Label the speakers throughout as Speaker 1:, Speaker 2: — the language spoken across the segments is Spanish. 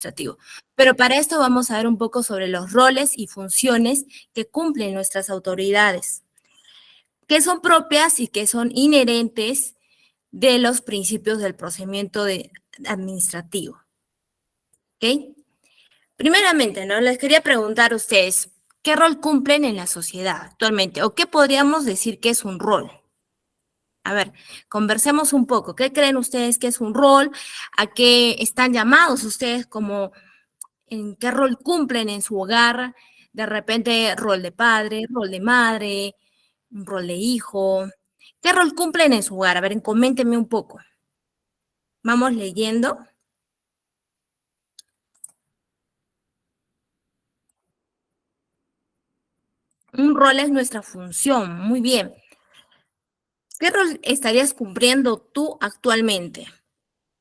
Speaker 1: administrativo. Pero para esto vamos a ver un poco sobre los roles y funciones que cumplen nuestras autoridades, que son propias y que son inherentes de los principios del procedimiento administrativo. ¿Ok? Primeramente, ¿no? Les quería preguntar a ustedes, ¿qué rol cumplen en la sociedad actualmente? ¿O qué podríamos decir que es un rol? A ver, conversemos un poco. ¿Qué creen ustedes que es un rol? ¿A qué están llamados ustedes como, en qué rol cumplen en su hogar? De repente, rol de padre, rol de madre, un rol de hijo. ¿Qué rol cumplen en su hogar? A ver, coméntenme un poco. Vamos leyendo. Un rol es nuestra función. Muy bien. ¿Qué rol estarías cumpliendo tú actualmente,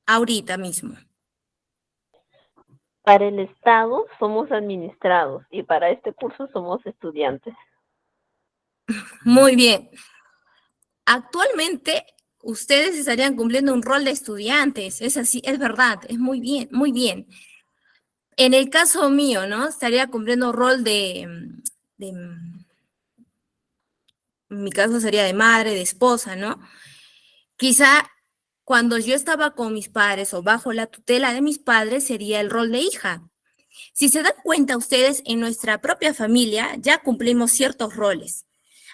Speaker 1: ahorita mismo?
Speaker 2: Para el Estado somos administrados y para este curso somos estudiantes.
Speaker 1: Muy bien. Actualmente ustedes estarían cumpliendo un rol de estudiantes, es así, es verdad, es muy bien, muy bien. En el caso mío, ¿no? Estaría cumpliendo un rol en mi caso sería de madre, de esposa, ¿no? Quizá cuando yo estaba con mis padres o bajo la tutela de mis padres sería el rol de hija. Si se dan cuenta ustedes, en nuestra propia familia ya cumplimos ciertos roles.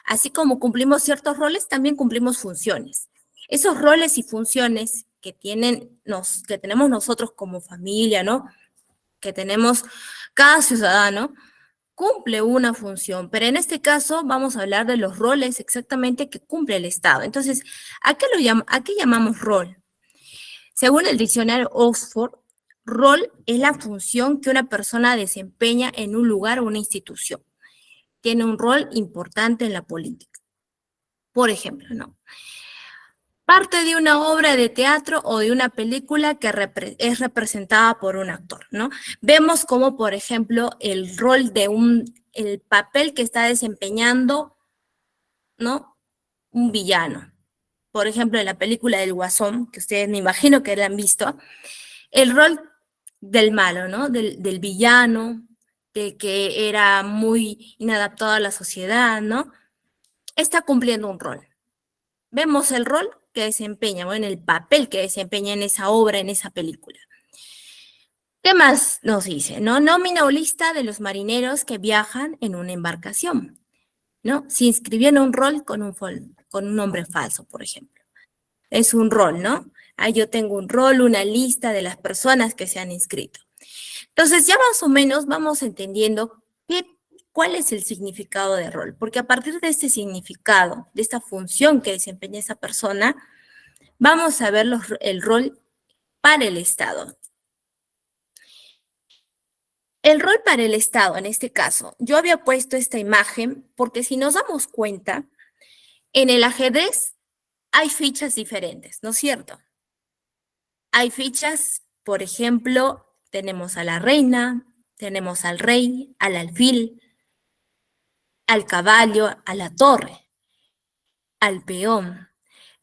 Speaker 1: Así como cumplimos ciertos roles, también cumplimos funciones. Esos roles y funciones que tenemos nosotros como familia, ¿no? Que tenemos cada ciudadano, cumple una función, pero en este caso vamos a hablar de los roles exactamente que cumple el Estado. Entonces, ¿a qué llamamos rol? Según el diccionario Oxford, rol es la función que una persona desempeña en un lugar o una institución. Tiene un rol importante en la política. Por ejemplo, ¿no? Parte de una obra de teatro o de una película que es representada por un actor, ¿no? Vemos como, por ejemplo, el rol el papel que está desempeñando, ¿no? Un villano. Por ejemplo, en la película del Guasón, que ustedes me imagino que la han visto, el rol del malo, ¿no? Del villano, del que era muy inadaptado a la sociedad, ¿no? Está cumpliendo un rol. Vemos el rol que desempeña, bueno, el papel que desempeña en esa obra, en esa película. ¿Qué más nos dice? ¿No? Nómina o lista de los marineros que viajan en una embarcación, ¿no? Se inscribió en un rol con un nombre falso, por ejemplo. Es un rol, ¿no? Ahí yo tengo un rol, una lista de las personas que se han inscrito. Entonces, ya más o menos vamos entendiendo cuál es el significado de rol, porque a partir de este significado, de esta función que desempeña esa persona, vamos a ver el rol para el Estado. El rol para el Estado, en este caso, yo había puesto esta imagen porque si nos damos cuenta, en el ajedrez hay fichas diferentes, ¿no es cierto? Hay fichas, por ejemplo, tenemos a la reina, tenemos al rey, al alfil, al caballo, a la torre, al peón.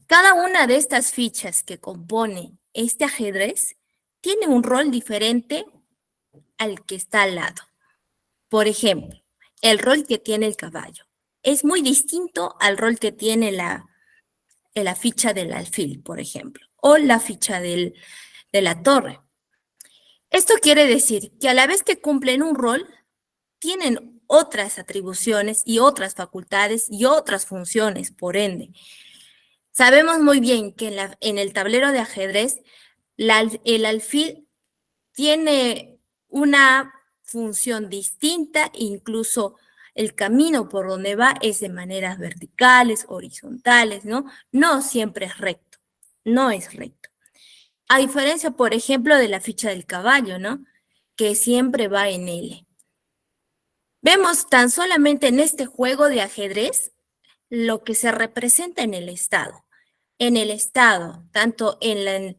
Speaker 1: Cada una de estas fichas que compone este ajedrez tiene un rol diferente al que está al lado. Por ejemplo, el rol que tiene el caballo es muy distinto al rol que tiene la ficha del alfil, por ejemplo, o la ficha de la torre. Esto quiere decir que a la vez que cumplen un rol, tienen otras atribuciones y otras facultades y otras funciones, por ende. Sabemos muy bien que en el tablero de ajedrez, el alfil tiene una función distinta, incluso el camino por donde va es de maneras verticales, horizontales, ¿no? No siempre es recto, no es recto. A diferencia, por ejemplo, de la ficha del caballo, ¿no? Que siempre va en L. Vemos tan solamente en este juego de ajedrez lo que se representa en el Estado. En el Estado, tanto en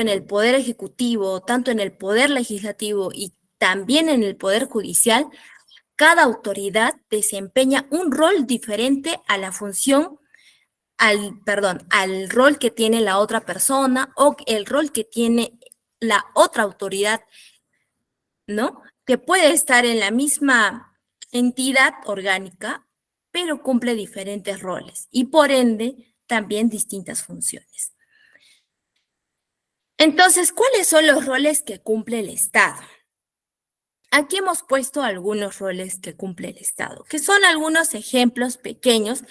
Speaker 1: el poder ejecutivo, tanto en el poder legislativo y también en el poder judicial, cada autoridad desempeña un rol diferente a la función, al rol que tiene la otra persona o el rol que tiene la otra autoridad, ¿no? Que puede estar en la misma entidad orgánica, pero cumple diferentes roles y por ende también distintas funciones. Entonces, ¿cuáles son los roles que cumple el Estado? Aquí hemos puesto algunos roles que cumple el Estado, que son algunos ejemplos pequeños,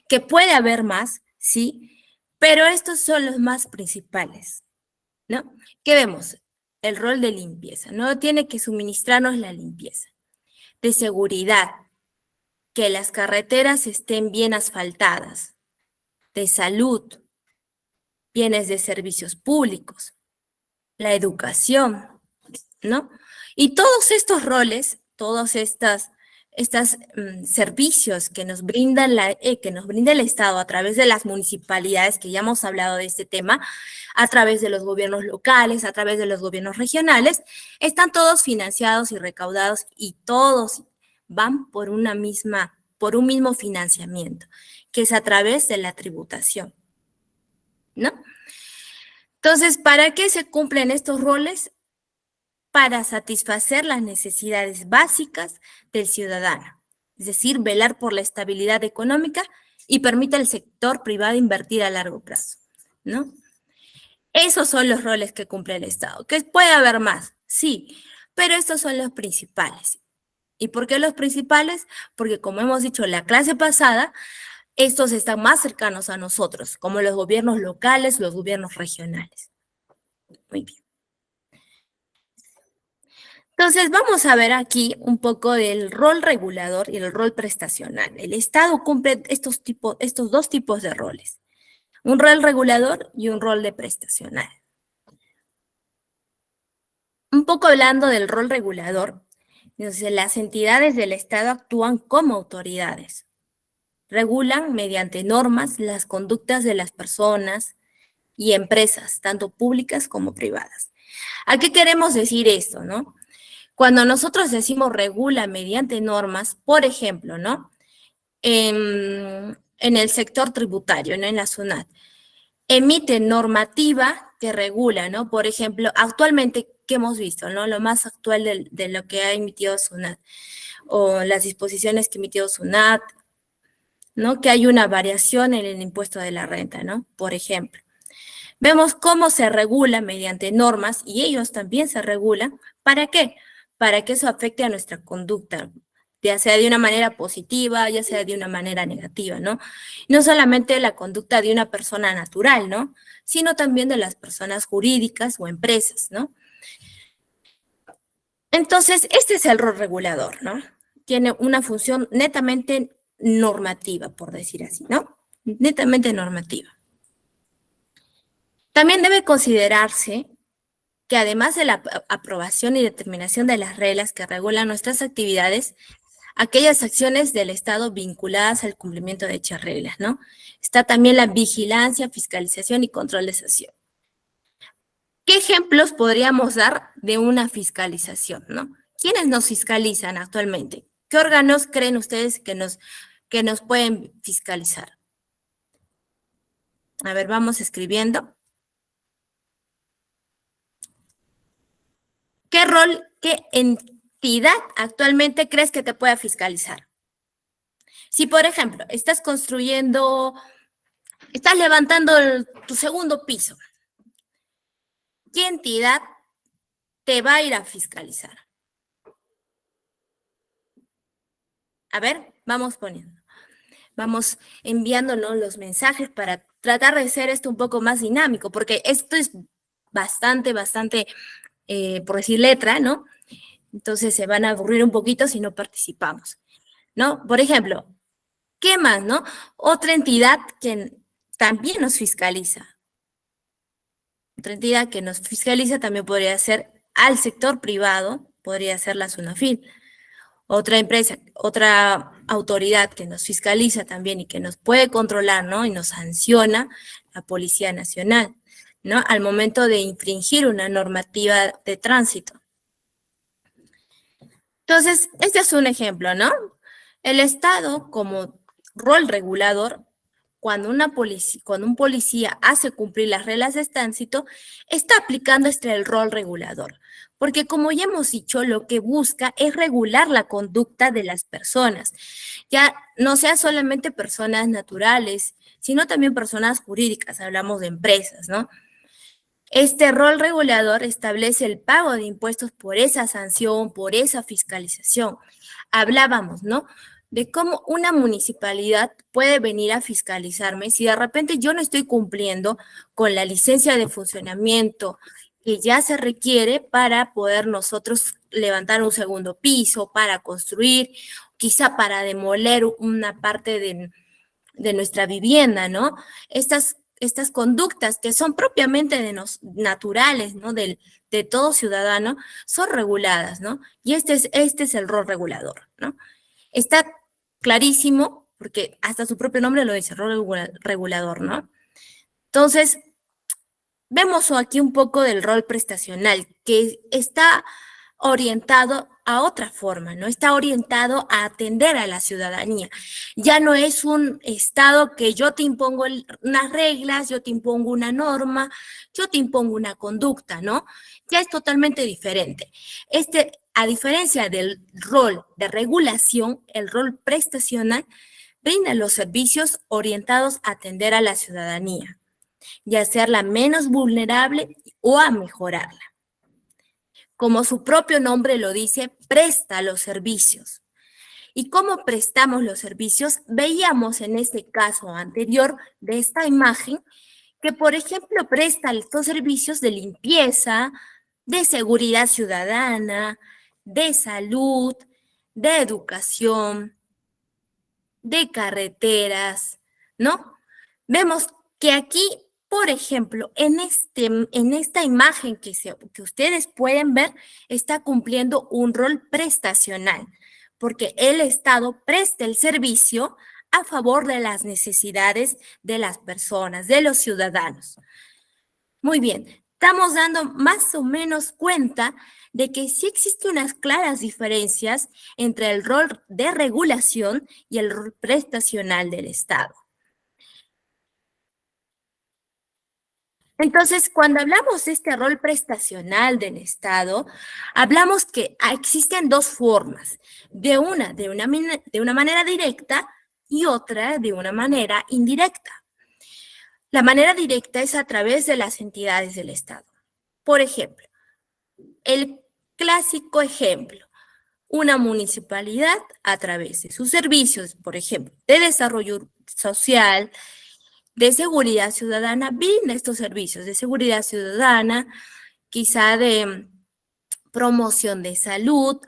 Speaker 1: que puede haber más, ¿sí? Pero estos son los más principales, ¿no? ¿Qué vemos? El rol de limpieza, ¿no? Tiene que suministrarnos la limpieza. De seguridad, que las carreteras estén bien asfaltadas. De salud, bienes de servicios públicos. La educación, ¿no? Y todos estos roles, todos estos servicios que nos brinda el Estado a través de las municipalidades, que ya hemos hablado de este tema, a través de los gobiernos locales, a través de los gobiernos regionales, están todos financiados y recaudados y todos van por un mismo financiamiento, que es a través de la tributación, ¿no? Entonces, ¿para qué se cumplen estos roles? Para satisfacer las necesidades básicas del ciudadano, es decir, velar por la estabilidad económica y permite al sector privado invertir a largo plazo, ¿no? Esos son los roles que cumple el Estado. ¿Que puede haber más? Sí, pero estos son los principales. ¿Y por qué los principales? Porque como hemos dicho en la clase pasada, estos están más cercanos a nosotros, como los gobiernos locales, los gobiernos regionales. Muy bien. Entonces, vamos a ver aquí un poco del rol regulador y el rol prestacional. El Estado cumple estos dos tipos de roles, un rol regulador y un rol de prestacional. Un poco hablando del rol regulador, entonces, las entidades del Estado actúan como autoridades. Regulan mediante normas las conductas de las personas y empresas, tanto públicas como privadas. ¿A qué queremos decir esto, no? Cuando nosotros decimos regula mediante normas, por ejemplo, ¿no? En el sector tributario, ¿no? En la SUNAT, emite normativa que regula, ¿no? Por ejemplo, actualmente, ¿qué hemos visto, no? Lo más actual de lo que ha emitido SUNAT, o las disposiciones que ha emitido SUNAT, ¿no? Que hay una variación en el impuesto de la renta, ¿no? Por ejemplo. Vemos cómo se regula mediante normas y ellos también se regulan. ¿Para qué? Para que eso afecte a nuestra conducta, ya sea de una manera positiva, ya sea de una manera negativa, ¿no? No solamente la conducta de una persona natural, ¿no? Sino también de las personas jurídicas o empresas, ¿no? Entonces, este es el rol regulador, ¿no? Tiene una función netamente normativa, por decir así, ¿no? Netamente normativa. También debe considerarse que además de la aprobación y determinación de las reglas que regulan nuestras actividades, aquellas acciones del Estado vinculadas al cumplimiento de dichas reglas, ¿no? Está también la vigilancia, fiscalización y control de esa acción. ¿Qué ejemplos podríamos dar de una fiscalización, no? ¿Quiénes nos fiscalizan actualmente? ¿Qué órganos creen ustedes que nos pueden fiscalizar? A ver, vamos escribiendo. ¿Qué rol, qué entidad actualmente crees que te pueda fiscalizar? Si, por ejemplo, estás levantando tu segundo piso, ¿qué entidad te va a ir a fiscalizar? A ver, vamos poniendo. Vamos enviándonos los mensajes para tratar de hacer esto un poco más dinámico, porque esto es bastante, por decir letra, ¿no? Entonces se van a aburrir un poquito si no participamos, ¿no? Por ejemplo, ¿qué más, no? Otra entidad que también nos fiscaliza. Otra entidad que nos fiscaliza también podría ser al sector privado, podría ser la SUNAFIL. Otra empresa, otra autoridad que nos fiscaliza también y que nos puede controlar, ¿no? Y nos sanciona, la Policía Nacional, ¿no? Al momento de infringir una normativa de tránsito. Entonces, este es un ejemplo, ¿no? El Estado, como rol regulador, cuando un policía hace cumplir las reglas de tránsito, está aplicando el rol regulador. Porque como ya hemos dicho, lo que busca es regular la conducta de las personas. Ya no sean solamente personas naturales, sino también personas jurídicas, hablamos de empresas, ¿no? Este rol regulador establece el pago de impuestos por esa sanción, por esa fiscalización. Hablábamos, ¿no? De cómo una municipalidad puede venir a fiscalizarme si de repente yo no estoy cumpliendo con la licencia de funcionamiento que ya se requiere para poder nosotros levantar un segundo piso, para construir, quizá para demoler una parte de nuestra vivienda, ¿no? Estas conductas que son propiamente naturales, ¿no? De todo ciudadano, son reguladas, ¿no? Y este es el rol regulador, ¿no? Está clarísimo, porque hasta su propio nombre lo dice, rol regulador, ¿no? Entonces, vemos aquí un poco del rol prestacional, que está orientado a otra forma, ¿no? Está orientado a atender a la ciudadanía. Ya no es un Estado que yo te impongo unas reglas, yo te impongo una norma, yo te impongo una conducta, ¿no? Ya es totalmente diferente. A diferencia del rol de regulación, el rol prestacional brinda los servicios orientados a atender a la ciudadanía y hacerla menos vulnerable o a mejorarla. Como su propio nombre lo dice, presta los servicios. ¿Y cómo prestamos los servicios? Veíamos en este caso anterior de esta imagen que, por ejemplo, presta estos servicios de limpieza, de seguridad ciudadana, de salud, de educación, de carreteras, ¿no? Vemos que aquí, por ejemplo, en esta imagen que ustedes pueden ver, está cumpliendo un rol prestacional, porque el Estado presta el servicio a favor de las necesidades de las personas, de los ciudadanos. Muy bien, estamos dando más o menos cuenta de que sí existen unas claras diferencias entre el rol de regulación y el rol prestacional del Estado. Entonces, cuando hablamos de este rol prestacional del Estado, hablamos que existen dos formas, de una manera directa y otra de una manera indirecta. La manera directa es a través de las entidades del Estado. Por ejemplo, el clásico ejemplo, una municipalidad a través de sus servicios, por ejemplo, de desarrollo social, de seguridad ciudadana, brinda estos servicios de seguridad ciudadana, quizá de promoción de salud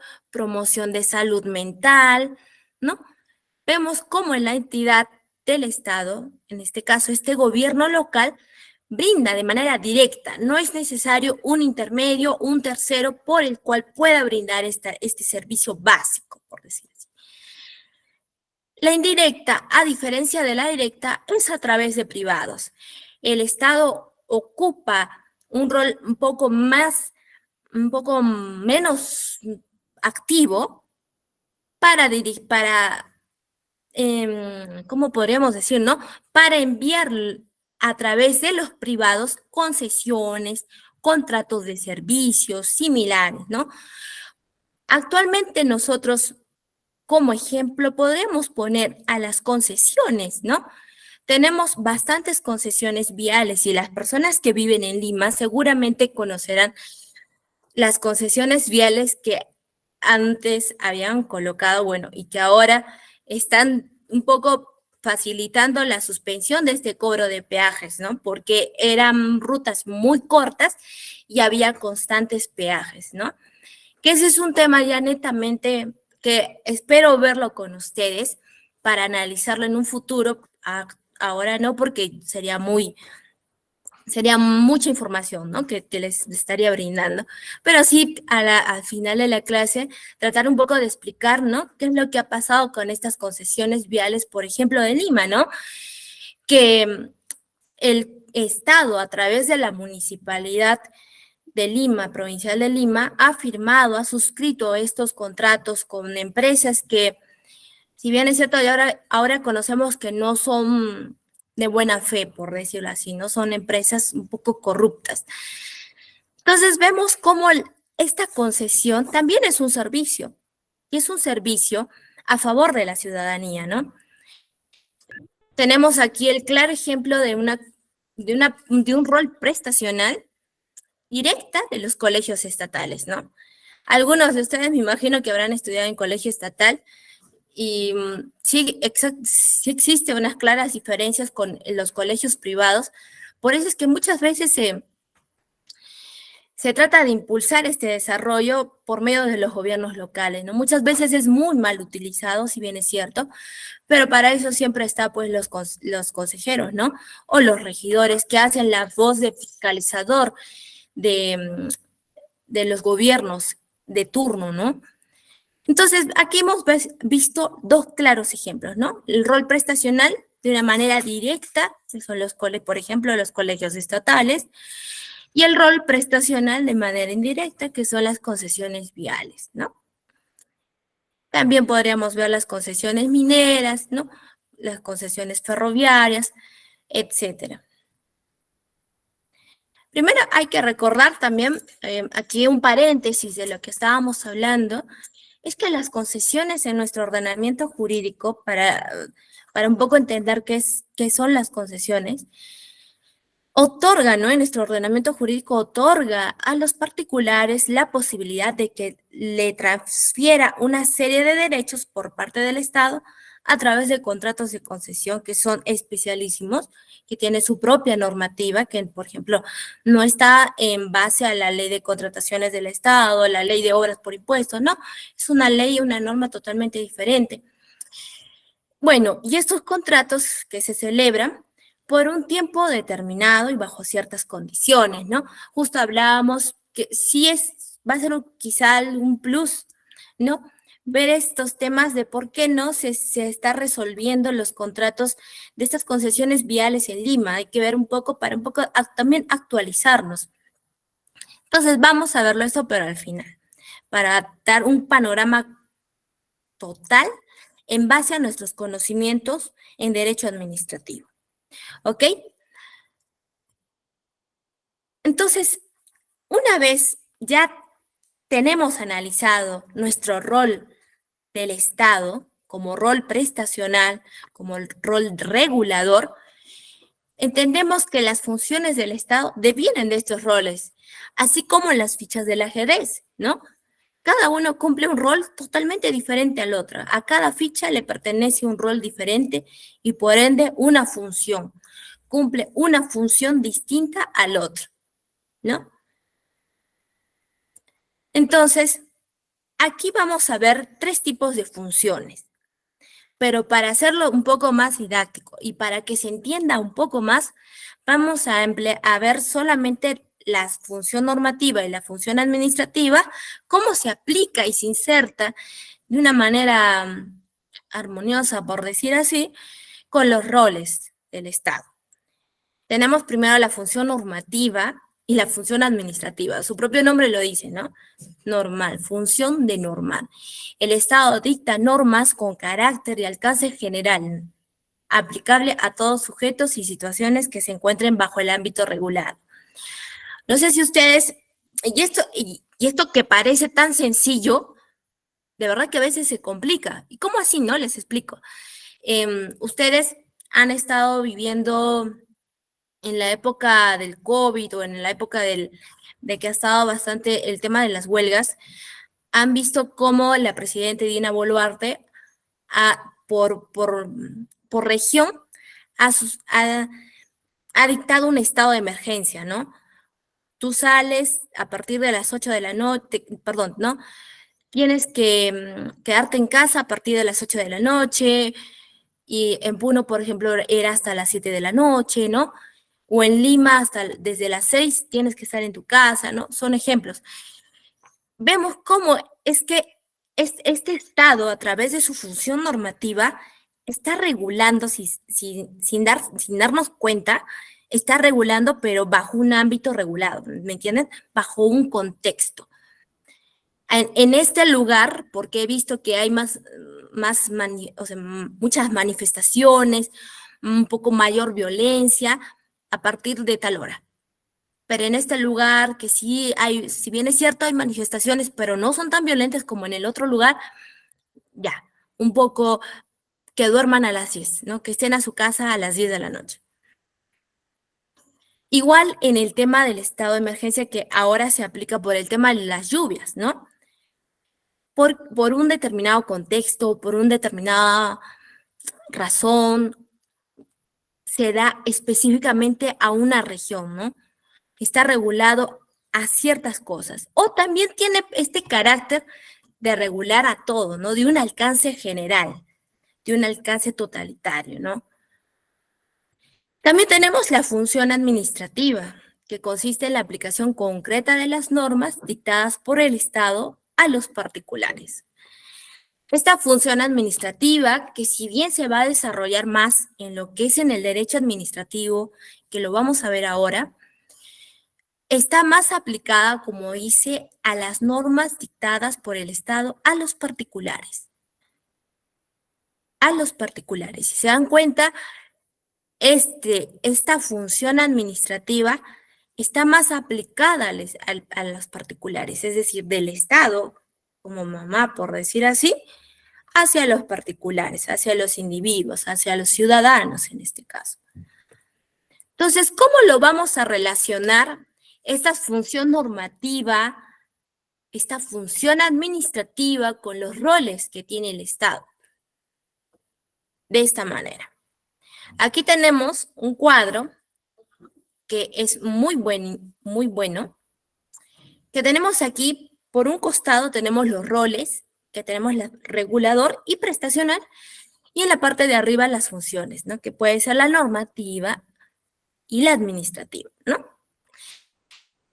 Speaker 1: mental, ¿no? Vemos cómo en la entidad del Estado, en este caso este gobierno local, brinda de manera directa. No es necesario un intermedio, un tercero por el cual pueda brindar este servicio básico, por decir así. La indirecta, a diferencia de la directa, es a través de privados. El Estado ocupa un rol un poco menos activo para ¿cómo podríamos decir, no? Para enviar a través de los privados concesiones, contratos de servicios similares, ¿no? Actualmente nosotros, como ejemplo, podemos poner a las concesiones, ¿no? Tenemos bastantes concesiones viales y las personas que viven en Lima seguramente conocerán las concesiones viales que antes habían colocado, bueno, y que ahora están un poco facilitando la suspensión de este cobro de peajes, ¿no? Porque eran rutas muy cortas y había constantes peajes, ¿no? Que ese es un tema ya netamente que espero verlo con ustedes para analizarlo en un futuro. Ahora no, porque sería mucha información, ¿no? Que les estaría brindando. Pero sí, al final de la clase, tratar un poco de explicar, ¿no? ¿Qué es lo que ha pasado con estas concesiones viales, por ejemplo, de Lima, ¿no? Que el Estado, a través de la Municipalidad de Lima, Provincial de Lima, ha firmado, ha suscrito estos contratos con empresas que, si bien es cierto, ahora conocemos que no son de buena fe, por decirlo así, ¿no? Son empresas un poco corruptas. Entonces vemos cómo esta concesión también es un servicio, y es un servicio a favor de la ciudadanía, ¿no? Tenemos aquí el claro ejemplo de un rol prestacional directa de los colegios estatales, ¿no? Algunos de ustedes me imagino que habrán estudiado en colegio estatal y sí, sí existe unas claras diferencias con los colegios privados. Por eso es que muchas veces se trata de impulsar este desarrollo por medio de los gobiernos locales, ¿no? Muchas veces es muy mal utilizado, si bien es cierto, pero para eso siempre está pues los consejeros, ¿no? O los regidores que hacen la voz de fiscalizador de los gobiernos de turno, ¿no? Entonces, aquí hemos visto dos claros ejemplos, ¿no? El rol prestacional de una manera directa, que son por ejemplo, los colegios estatales, y el rol prestacional de manera indirecta, que son las concesiones viales, ¿no? También podríamos ver las concesiones mineras, ¿no? Las concesiones ferroviarias, etcétera. Primero hay que recordar también, aquí un paréntesis de lo que estábamos hablando, es que las concesiones en nuestro ordenamiento jurídico, para un poco entender qué son las concesiones, otorga, ¿no? En nuestro ordenamiento jurídico otorga a los particulares la posibilidad de que le transfiera una serie de derechos por parte del Estado a través de contratos de concesión que son especialísimos, que tiene su propia normativa, que por ejemplo no está en base a la ley de contrataciones del Estado, la ley de obras por impuestos, no, es una ley, una norma totalmente diferente. Bueno, y estos contratos que se celebran por un tiempo determinado y bajo ciertas condiciones, ¿no? Justo hablábamos que sí va a ser quizá un plus, ¿no? Ver estos temas de por qué no se está resolviendo los contratos de estas concesiones viales en Lima. Hay que ver un poco para también actualizarnos. Entonces vamos a verlo esto, pero al final, para dar un panorama total en base a nuestros conocimientos en derecho administrativo. ¿Ok? Entonces, una vez ya tenemos analizado nuestro rol del Estado como rol prestacional, como el rol regulador, entendemos que las funciones del Estado devienen de estos roles, así como las fichas del ajedrez, ¿no? Cada uno cumple un rol totalmente diferente al otro. A cada ficha le pertenece un rol diferente y por ende una función. Cumple una función distinta al otro, ¿no? Entonces, aquí vamos a ver tres tipos de funciones, pero para hacerlo un poco más didáctico y para que se entienda un poco más, vamos a ver solamente la función normativa y la función administrativa, cómo se aplica y se inserta de una manera armoniosa, por decir así, con los roles del Estado. Tenemos primero la función normativa y la función administrativa. Su propio nombre lo dice, ¿no? Normal, función de normal. El Estado dicta normas con carácter y alcance general, aplicable a todos sujetos y situaciones que se encuentren bajo el ámbito regulado. No sé si ustedes, y esto que parece tan sencillo, de verdad que a veces se complica. ¿Y cómo así, no? Les explico. Ustedes han estado viviendo en la época del COVID o en la época de que ha estado bastante el tema de las huelgas, han visto cómo la presidenta Dina Boluarte por región ha dictado un estado de emergencia, ¿no? Tú sales a partir de las 8 de la noche, perdón, ¿no? Tienes que quedarte en casa a partir de las 8 de la noche, y en Puno, por ejemplo, era hasta las 7 de la noche, ¿no? O en Lima, desde las 6 tienes que estar en tu casa, ¿no? Son ejemplos. Vemos cómo es que este Estado, a través de su función normativa, está regulando, sin darnos cuenta, está regulando, pero bajo un ámbito regulado, ¿me entienden? Bajo un contexto. En este lugar, porque he visto que hay muchas manifestaciones, un poco mayor violencia a partir de tal hora. Pero en este lugar que sí hay, si bien es cierto, hay manifestaciones, pero no son tan violentas como en el otro lugar, ya, un poco que duerman a las 10, ¿no? Que estén a su casa a las 10 de la noche. Igual en el tema del estado de emergencia que ahora se aplica por el tema de las lluvias, ¿no? Por un determinado contexto, por una determinada razón, se da específicamente a una región, ¿no? Está regulado a ciertas cosas. O también tiene este carácter de regular a todo, ¿no? De un alcance general, de un alcance totalitario, ¿no? También tenemos la función administrativa, que consiste en la aplicación concreta de las normas dictadas por el Estado a los particulares. Esta función administrativa, que si bien se va a desarrollar más en lo que es en el derecho administrativo, que lo vamos a ver ahora, está más aplicada, como dice, a las normas dictadas por el Estado a los particulares. A los particulares. Si se dan cuenta, esta función administrativa está más aplicada a los particulares, es decir, del Estado, como mamá, por decir así, hacia los particulares, hacia los individuos, hacia los ciudadanos en este caso. Entonces, ¿cómo lo vamos a relacionar esta función normativa, esta función administrativa con los roles que tiene el Estado? De esta manera. Aquí tenemos un cuadro que es muy bueno, que tenemos aquí, por un costado tenemos los roles, que tenemos el regulador y prestacional, y en la parte de arriba las funciones, ¿no? Que puede ser la normativa y la administrativa, ¿no?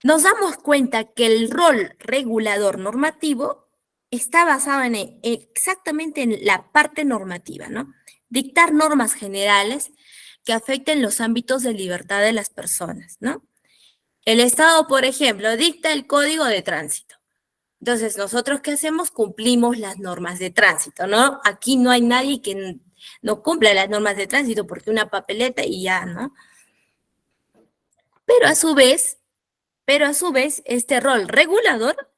Speaker 1: Nos damos cuenta que el rol regulador normativo está basado exactamente en la parte normativa, ¿no? Dictar normas generales que afecten los ámbitos de libertad de las personas, ¿no? El Estado, por ejemplo, dicta el Código de Tránsito. Entonces, ¿nosotros qué hacemos? Cumplimos las normas de tránsito, ¿no? Aquí no hay nadie que no cumpla las normas de tránsito porque una papeleta y ya, ¿no? Pero a su vez, este rol regulador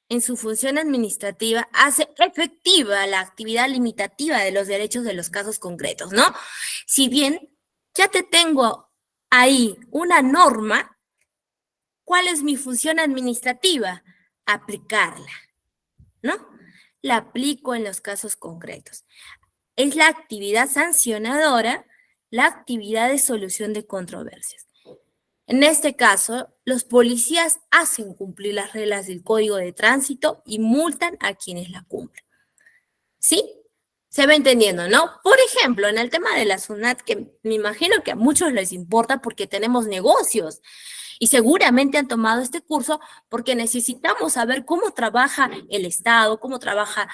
Speaker 1: en su función administrativa hace efectiva la actividad limitativa de los derechos de los casos concretos, ¿no? Si bien ya te tengo ahí una norma, ¿cuál es mi función administrativa? Aplicarla, ¿no? La aplico en los casos concretos. Es la actividad sancionadora, la actividad de solución de controversias. En este caso, los policías hacen cumplir las reglas del Código de Tránsito y multan a quienes la cumplen. ¿Sí? Se va entendiendo, ¿no? Por ejemplo, en el tema de la SUNAT, que me imagino que a muchos les importa porque tenemos negocios y seguramente han tomado este curso porque necesitamos saber cómo trabaja el Estado, cómo trabaja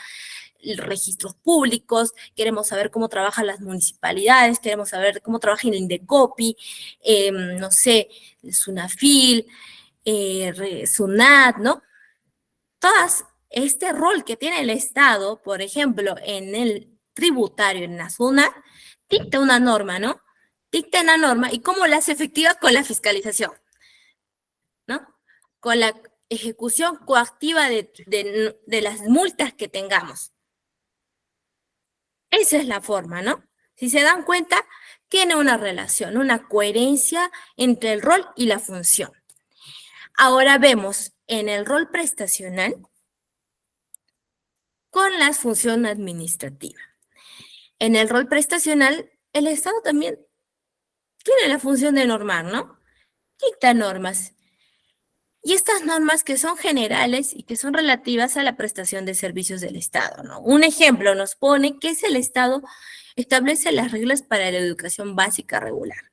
Speaker 1: registros públicos, queremos saber cómo trabajan las municipalidades, queremos saber cómo trabaja el Indecopi, no sé, el SUNAFIL, SUNAT, ¿no? Todas este rol que tiene el Estado, por ejemplo, en el tributario, en la SUNAT, dicta una norma, ¿no? Dicta una norma y cómo la hace efectiva con la fiscalización, ¿no? Con la ejecución coactiva de las multas que tengamos. Esa es la forma, ¿no? Si se dan cuenta, tiene una relación, una coherencia entre el rol y la función. Ahora vemos en el rol prestacional con la función administrativa. En el rol prestacional, el Estado también tiene la función de normar, ¿no? Dicta normas. Y estas normas que son generales y que son relativas a la prestación de servicios del Estado, ¿no? Un ejemplo nos pone que es el Estado establece las reglas para la educación básica regular,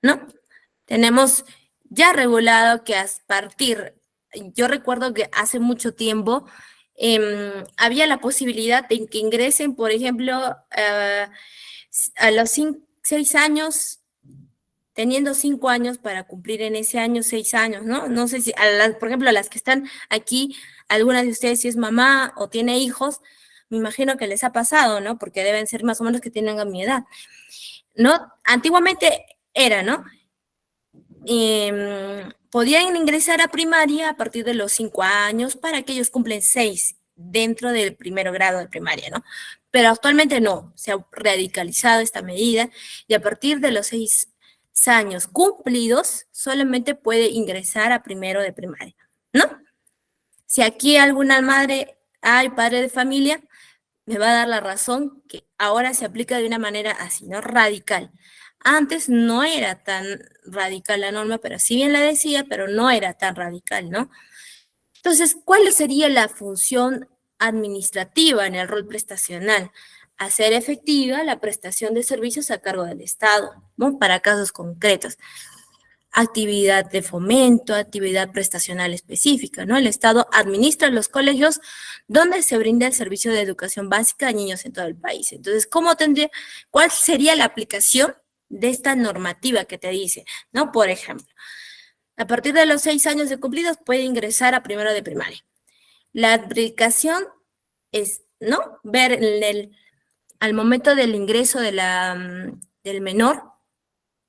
Speaker 1: ¿no? Tenemos ya regulado que a partir, yo recuerdo que hace mucho tiempo había la posibilidad de que ingresen, por ejemplo, a los 6 años, teniendo 5 años para cumplir en ese año 6 años, ¿no? No sé si, por ejemplo, a las que están aquí, algunas de ustedes si es mamá o tiene hijos, me imagino que les ha pasado, ¿no? Porque deben ser más o menos que tienen mi edad. ¿no? Antiguamente era, ¿no? Podían ingresar a primaria a partir de los 5 años para que ellos cumplen 6 dentro del primero grado de primaria, ¿no? Pero actualmente no, se ha radicalizado esta medida y a partir de los 6 años cumplidos solamente puede ingresar a primero de primaria, ¿no? Si aquí alguna madre, hay padre de familia, me va a dar la razón que ahora se aplica de una manera así, ¿no? Radical. Antes no era tan radical la norma, pero si bien la decía, pero no era tan radical, ¿no? Entonces, ¿cuál sería la función administrativa en el rol prestacional? Hacer efectiva la prestación de servicios a cargo del Estado, ¿no? Para casos concretos. Actividad de fomento, actividad prestacional específica, ¿no? El Estado administra los colegios donde se brinda el servicio de educación básica a niños en todo el país. Entonces, cuál sería la aplicación de esta normativa que te dice, ¿no? Por ejemplo, a partir de los 6 años de cumplidos puede ingresar a primero de primaria. La aplicación es, ¿no? Ver al momento del ingreso del menor,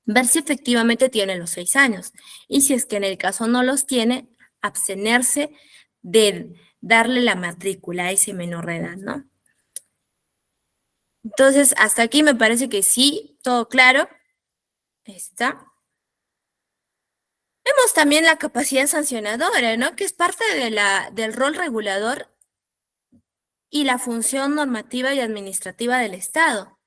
Speaker 1: ver si efectivamente tiene los 6 años. Y si es que en el caso no los tiene, abstenerse de darle la matrícula a ese menor de edad, ¿no? Entonces, hasta aquí me parece que sí, todo claro. Está. Vemos también la capacidad sancionadora, ¿no? Que es parte del rol regulador y la función normativa y administrativa del Estado.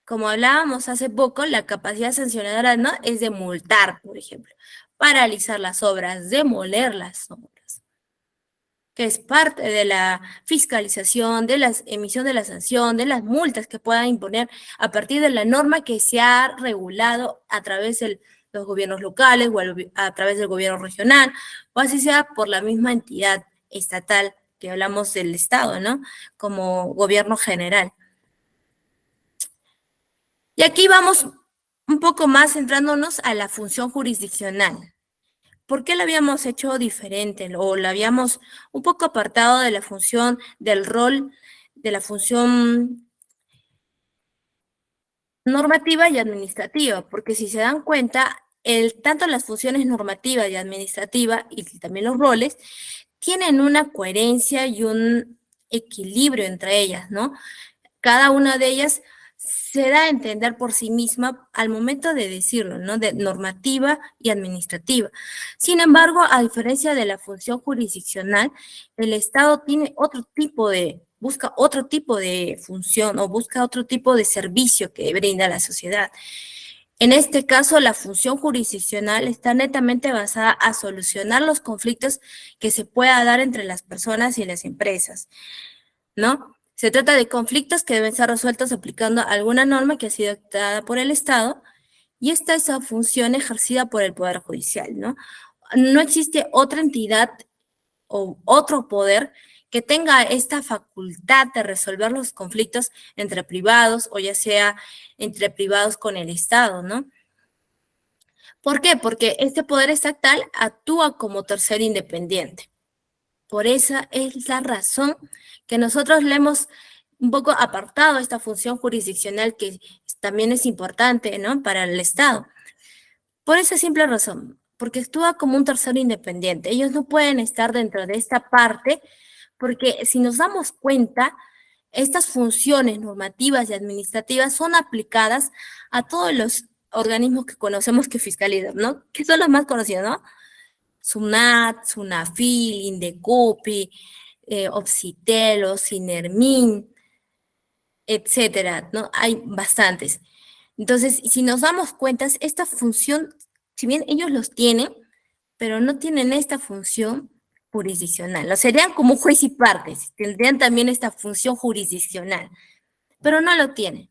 Speaker 1: Como hablábamos hace poco, la capacidad sancionadora, ¿no? Es de multar, por ejemplo, paralizar las obras, demoler las obras, que es parte de la fiscalización, de la emisión de la sanción, de las multas que puedan imponer a partir de la norma que se ha regulado a través de los gobiernos locales o a través del gobierno regional, o así sea por la misma entidad estatal que hablamos del Estado, ¿no? Como gobierno general. Y aquí vamos un poco más centrándonos a la función jurisdiccional. ¿Por qué la habíamos hecho diferente o la habíamos un poco apartado de la función, del rol, de la función normativa y administrativa? Porque si se dan cuenta, tanto las funciones normativa y administrativa y también los roles tienen una coherencia y un equilibrio entre ellas, ¿no? Cada una de ellas se da a entender por sí misma al momento de decirlo, ¿no? De normativa y administrativa. Sin embargo, a diferencia de la función jurisdiccional, el Estado tiene busca otro tipo de función o busca otro tipo de servicio que brinda a la sociedad. En este caso, la función jurisdiccional está netamente basada a solucionar los conflictos que se pueda dar entre las personas y las empresas, ¿no? Se trata de conflictos que deben ser resueltos aplicando alguna norma que ha sido dictada por el Estado y esta es la función ejercida por el Poder Judicial, ¿no? No existe otra entidad o otro poder que tenga esta facultad de resolver los conflictos entre privados o ya sea entre privados con el Estado, ¿no? ¿Por qué? Porque este poder estatal actúa como tercero independiente. Por esa es la razón que nosotros le hemos un poco apartado esta función jurisdiccional que también es importante, ¿no? Para el Estado. Por esa simple razón, porque actúa como un tercero independiente. Ellos no pueden estar dentro de esta parte porque si nos damos cuenta, estas funciones normativas y administrativas son aplicadas a todos los organismos que conocemos que fiscalizan, ¿no? Que son los más conocidos, ¿no? SUNAT, SUNAFIL, INDECOPI, OPSITELO, SINERMIN, etcétera, ¿no? Hay bastantes. Entonces, si nos damos cuenta, esta función, si bien ellos los tienen, pero no tienen esta función jurisdiccional. Lo serían como juez y partes, tendrían también esta función jurisdiccional, pero no lo tienen.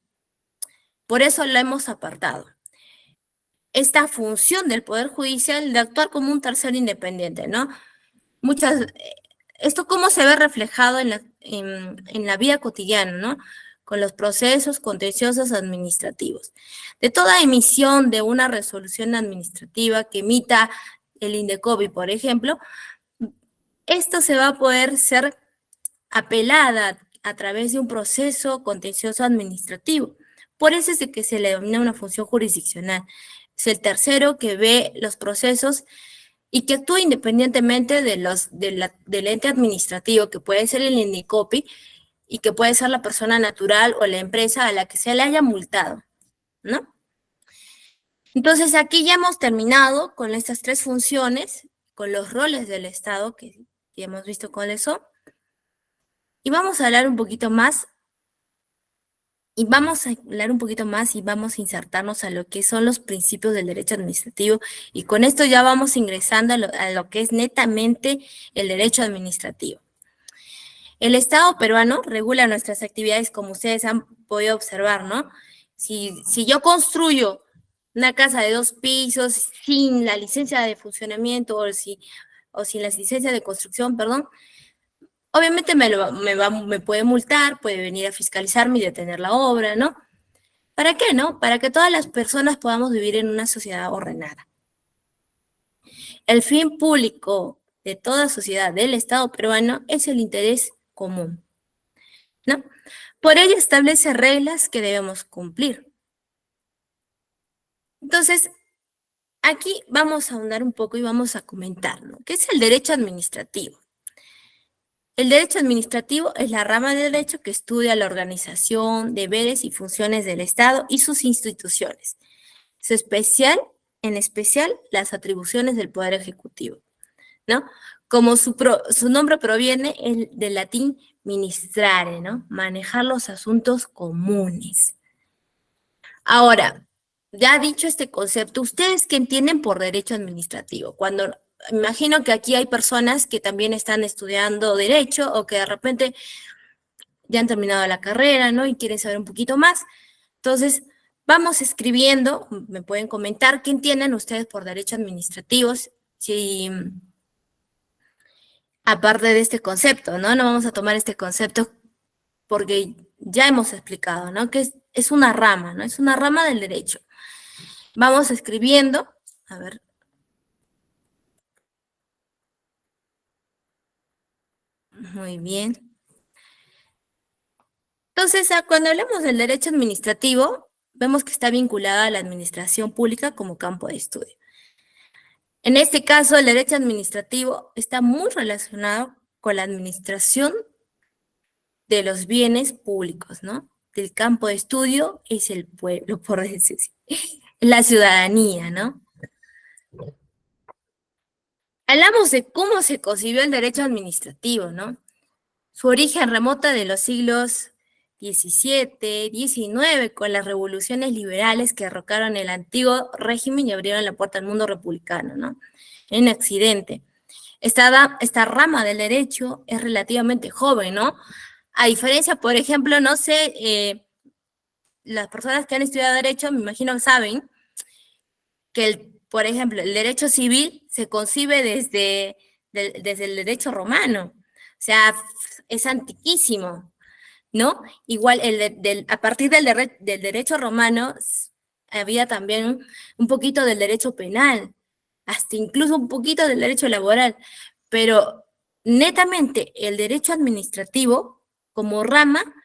Speaker 1: Por eso lo hemos apartado. Esta función del Poder Judicial de actuar como un tercero independiente, ¿no? Esto cómo se ve reflejado en la vida cotidiana, ¿no? Con los procesos contenciosos administrativos. De toda emisión de una resolución administrativa que emita el INDECOPI, por ejemplo, esto se va a poder ser apelada a través de un proceso contencioso administrativo. Por eso es de que se le denomina una función jurisdiccional. Es el tercero que ve los procesos y que actúa independientemente del ente administrativo, que puede ser el INDECOPI y que puede ser la persona natural o la empresa a la que se le haya multado, ¿no? Entonces, aquí ya hemos terminado con estas tres funciones, con los roles del Estado, que ya hemos visto cuáles son, y vamos a hablar un poquito más, y vamos a insertarnos a lo que son los principios del derecho administrativo, y con esto ya vamos ingresando a lo que es netamente el derecho administrativo. El Estado peruano regula nuestras actividades como ustedes han podido observar, ¿no? Si yo construyo una casa de 2 pisos sin la licencia de funcionamiento o sin la licencia de construcción, perdón, obviamente me puede multar, puede venir a fiscalizarme y detener la obra, ¿no? ¿Para qué, no? Para que todas las personas podamos vivir en una sociedad ordenada. El fin público de toda sociedad del Estado peruano es el interés común, ¿no? Por ello establece reglas que debemos cumplir. Entonces, aquí vamos a ahondar un poco y vamos a comentar, ¿no? ¿Qué es el derecho administrativo? El derecho administrativo es la rama de derecho que estudia la organización, deberes y funciones del Estado y sus instituciones. En especial, las atribuciones del Poder Ejecutivo, ¿no? Como su nombre proviene del latín ministrare, ¿no? Manejar los asuntos comunes. Ahora, ya dicho este concepto, ¿ustedes qué entienden por derecho administrativo? Imagino que aquí hay personas que también están estudiando derecho o que de repente ya han terminado la carrera, ¿no? Y quieren saber un poquito más. Entonces, vamos escribiendo, me pueden comentar qué entienden ustedes por derecho administrativo, si aparte de este concepto, ¿no? No vamos a tomar este concepto porque ya hemos explicado, ¿no? Que es una rama, ¿no? Es una rama del derecho. Vamos escribiendo, a ver. Muy bien. Entonces, cuando hablamos del derecho administrativo, vemos que está vinculada a la administración pública como campo de estudio. En este caso, el derecho administrativo está muy relacionado con la administración de los bienes públicos, ¿no? El campo de estudio es el pueblo, por decir así, la ciudadanía, ¿no? Hablamos de cómo se concibió el derecho administrativo, ¿no? Su origen remota de los siglos XVII, XIX, con las revoluciones liberales que derrocaron el antiguo régimen y abrieron la puerta al mundo republicano, ¿no? En Occidente. Esta rama del derecho es relativamente joven, ¿no? A diferencia, por ejemplo, no sé, las personas que han estudiado derecho, me imagino que saben que, por ejemplo, el derecho civil se concibe desde el derecho romano. O sea, es antiquísimo, ¿no? Igual a partir del derecho romano había también un poquito del derecho penal, hasta incluso un poquito del derecho laboral, pero netamente el derecho administrativo como rama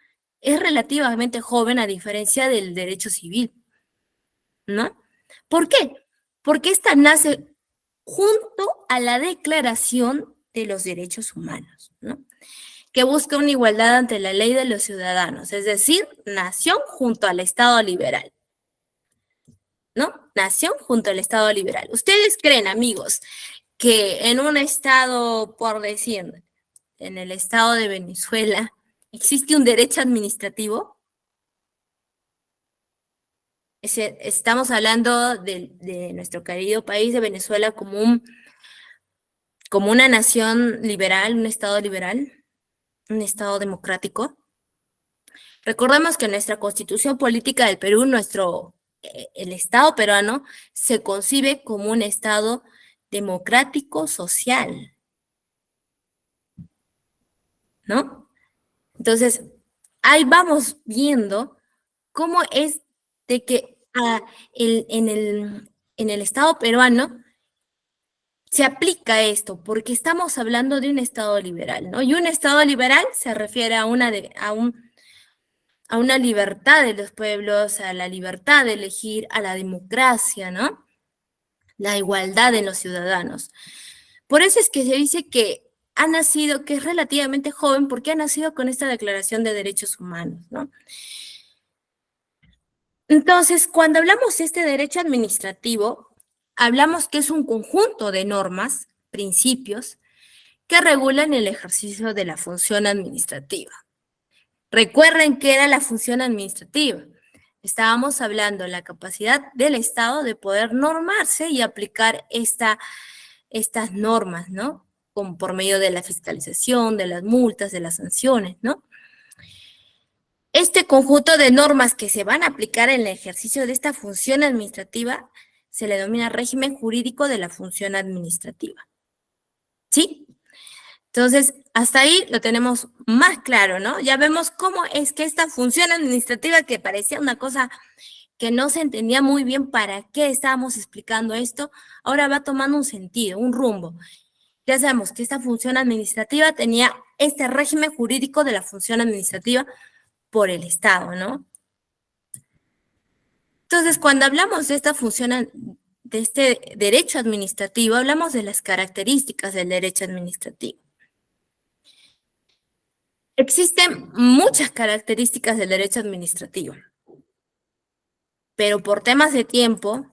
Speaker 1: es relativamente joven a diferencia del derecho civil, ¿no? ¿Por qué? Porque esta nace junto a la Declaración de los Derechos Humanos, ¿no? Que busca una igualdad ante la ley de los ciudadanos, es decir, nación junto al Estado liberal, ¿no? Nación junto al Estado liberal. ¿Ustedes creen, amigos, que en un estado, por decir, en el estado de Venezuela, existe un derecho administrativo? Estamos hablando de nuestro querido país de Venezuela como una nación liberal, un estado democrático. Recordemos que nuestra constitución política del Perú, el Estado peruano, se concibe como un Estado democrático social, ¿no? Entonces, ahí vamos viendo cómo es de que en el Estado peruano se aplica esto, porque estamos hablando de un Estado liberal, ¿no? Y un Estado liberal se refiere a a una libertad de los pueblos, a la libertad de elegir, a la democracia, ¿no? La igualdad de los ciudadanos. Por eso es que se dice que ha nacido, que es relativamente joven, porque ha nacido con esta Declaración de Derechos Humanos, ¿no? Entonces, cuando hablamos de este derecho administrativo, hablamos que es un conjunto de normas, principios, que regulan el ejercicio de la función administrativa. Recuerden qué era la función administrativa. Estábamos hablando de la capacidad del Estado de poder normarse y aplicar estas normas, ¿no? Como por medio de la fiscalización, de las multas, de las sanciones, ¿no? Este conjunto de normas que se van a aplicar en el ejercicio de esta función administrativa se le denomina régimen jurídico de la función administrativa. ¿Sí? Entonces, hasta ahí lo tenemos más claro, ¿no? Ya vemos cómo es que esta función administrativa, que parecía una cosa que no se entendía muy bien para qué estábamos explicando esto, ahora va tomando un sentido, un rumbo. Ya sabemos que esta función administrativa tenía este régimen jurídico de la función administrativa por el Estado, ¿no? Entonces, cuando hablamos de esta función, de este derecho administrativo, hablamos de las características del derecho administrativo. Existen muchas características del derecho administrativo, pero por temas de tiempo,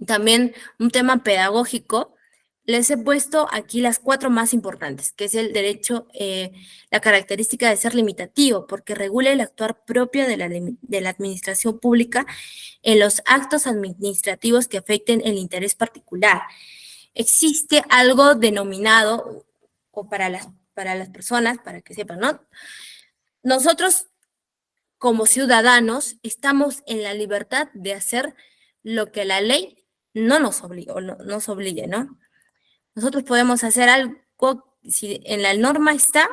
Speaker 1: también un tema pedagógico, les he puesto aquí las 4 más importantes, que es el derecho, la característica de ser limitativo, porque regula el actuar propio de la administración pública en los actos administrativos que afecten el interés particular. Existe algo denominado, o para las personas, para que sepan, ¿no? Nosotros, como ciudadanos, estamos en la libertad de hacer lo que la ley no nos obliga, o no nos obligue, ¿no? Nosotros podemos hacer algo, si en la norma está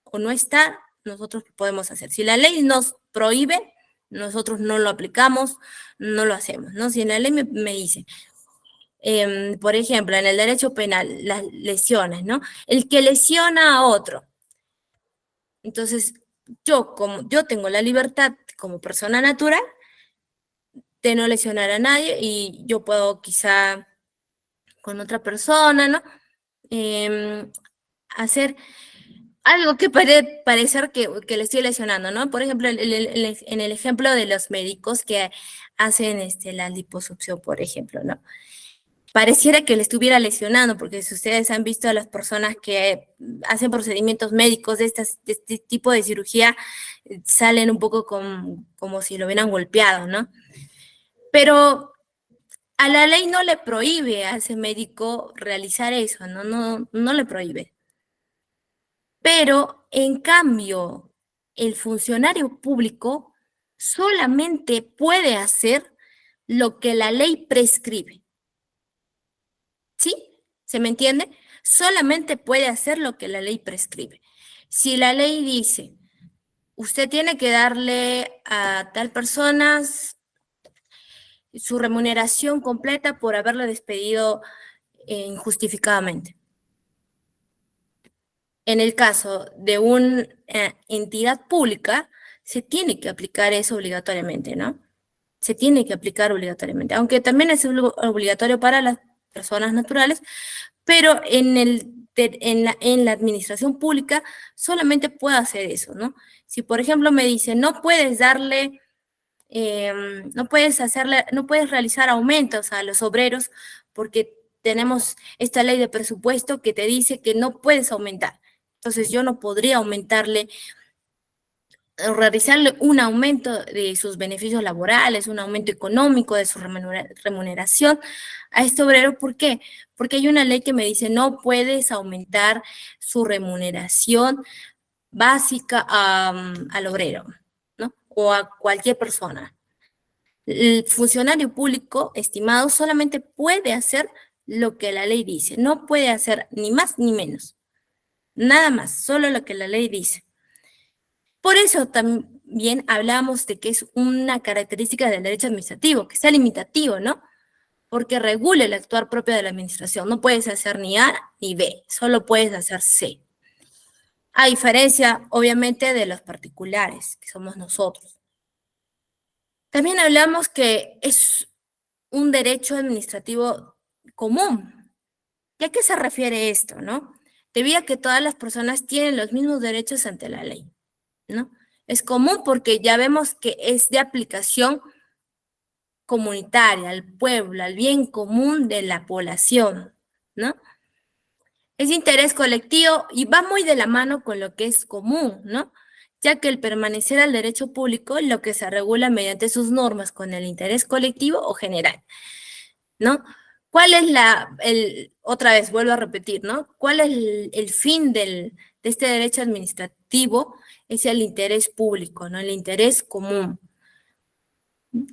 Speaker 1: o no está, nosotros podemos hacer. Si la ley nos prohíbe, nosotros no lo aplicamos, no lo hacemos, ¿no? Si en la ley me dice, por ejemplo, en el derecho penal, las lesiones, ¿no? El que lesiona a otro. Entonces, como yo tengo la libertad como persona natural de no lesionar a nadie y yo puedo quizá con otra persona, ¿no? Hacer algo que puede parecer que le estoy lesionando, ¿no? Por ejemplo, en el ejemplo de los médicos que hacen la liposucción, por ejemplo, ¿no? Pareciera que le estuviera lesionando, porque si ustedes han visto a las personas que hacen procedimientos médicos de este tipo de cirugía, salen un poco como si lo hubieran golpeado, ¿no? Pero a la ley no le prohíbe a ese médico realizar eso, no le prohíbe. Pero, en cambio, el funcionario público solamente puede hacer lo que la ley prescribe. ¿Sí? ¿Se me entiende? Solamente puede hacer lo que la ley prescribe. Si la ley dice, usted tiene que darle a tal persona su remuneración completa por haberle despedido injustificadamente. En el caso de una entidad pública, se tiene que aplicar eso obligatoriamente, ¿no? Se tiene que aplicar obligatoriamente, aunque también es obligatorio para las personas naturales, pero en la administración pública solamente puedo hacer eso, ¿no? Si, por ejemplo, me dicen, no puedes darle, no puedes realizar aumentos a los obreros porque tenemos esta ley de presupuesto que te dice que no puedes aumentar. Entonces, yo no podría realizarle un aumento de sus beneficios laborales, un aumento económico de su remuneración a este obrero. ¿Por qué? Porque hay una ley que me dice no puedes aumentar su remuneración básica al obrero, ¿no? O a cualquier persona. El funcionario público estimado solamente puede hacer lo que la ley dice, no puede hacer ni más ni menos. Nada más, solo lo que la ley dice. Por eso también hablamos de que es una característica del derecho administrativo, que sea limitativo, ¿no? Porque regula el actuar propio de la administración. No puedes hacer ni A ni B, solo puedes hacer C. a diferencia, obviamente, de los particulares, que somos nosotros. También hablamos que es un derecho administrativo común. ¿Y a qué se refiere esto, no? Debido a que todas las personas tienen los mismos derechos ante la ley, ¿no? Es común porque ya vemos que es de aplicación comunitaria, al pueblo, al bien común de la población, ¿no? Es interés colectivo y va muy de la mano con lo que es común, ¿no? Ya que el permanecer al derecho público, lo que se regula mediante sus normas con el interés colectivo o general, ¿no? ¿Cuál es otra vez, vuelvo a repetir, ¿no? ¿Cuál es el fin de este derecho administrativo? Es el interés público, ¿no? El interés común.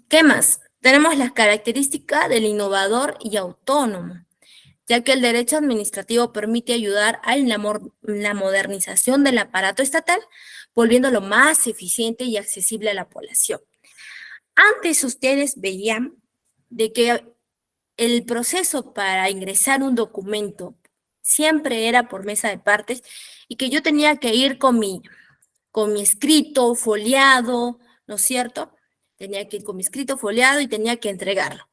Speaker 1: ¿Qué más? Tenemos las características del innovador y autónomo, ya que el derecho administrativo permite ayudar a la modernización del aparato estatal, volviéndolo más eficiente y accesible a la población. Antes ustedes veían de que el proceso para ingresar un documento siempre era por mesa de partes y que yo tenía que ir con mi escrito foliado, ¿no es cierto? Tenía que ir con mi escrito foliado y tenía que entregarlo.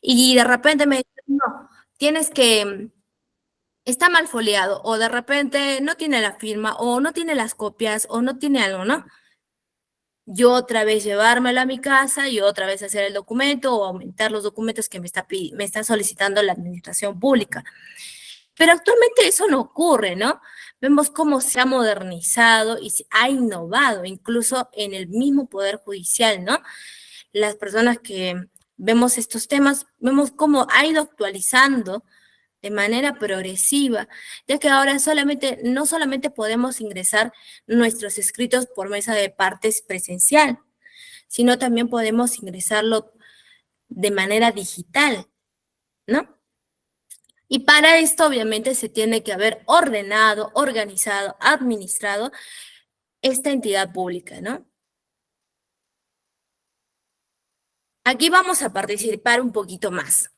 Speaker 1: Y de repente me dicen, no, tienes que, está mal foliado, o de repente no tiene la firma, o no tiene las copias, o no tiene algo, ¿no? Yo otra vez llevármelo a mi casa y otra vez hacer el documento o aumentar los documentos que me está solicitando la administración pública. Pero actualmente eso no ocurre, ¿no? Vemos cómo se ha modernizado y se ha innovado, incluso en el mismo Poder Judicial, ¿no? Las personas que vemos estos temas, vemos cómo ha ido actualizando de manera progresiva, ya que ahora no solamente podemos ingresar nuestros escritos por mesa de partes presencial, sino también podemos ingresarlo de manera digital, ¿no? Y para esto, obviamente, se tiene que haber ordenado, organizado, administrado esta entidad pública, ¿no? Aquí vamos a participar un poquito más.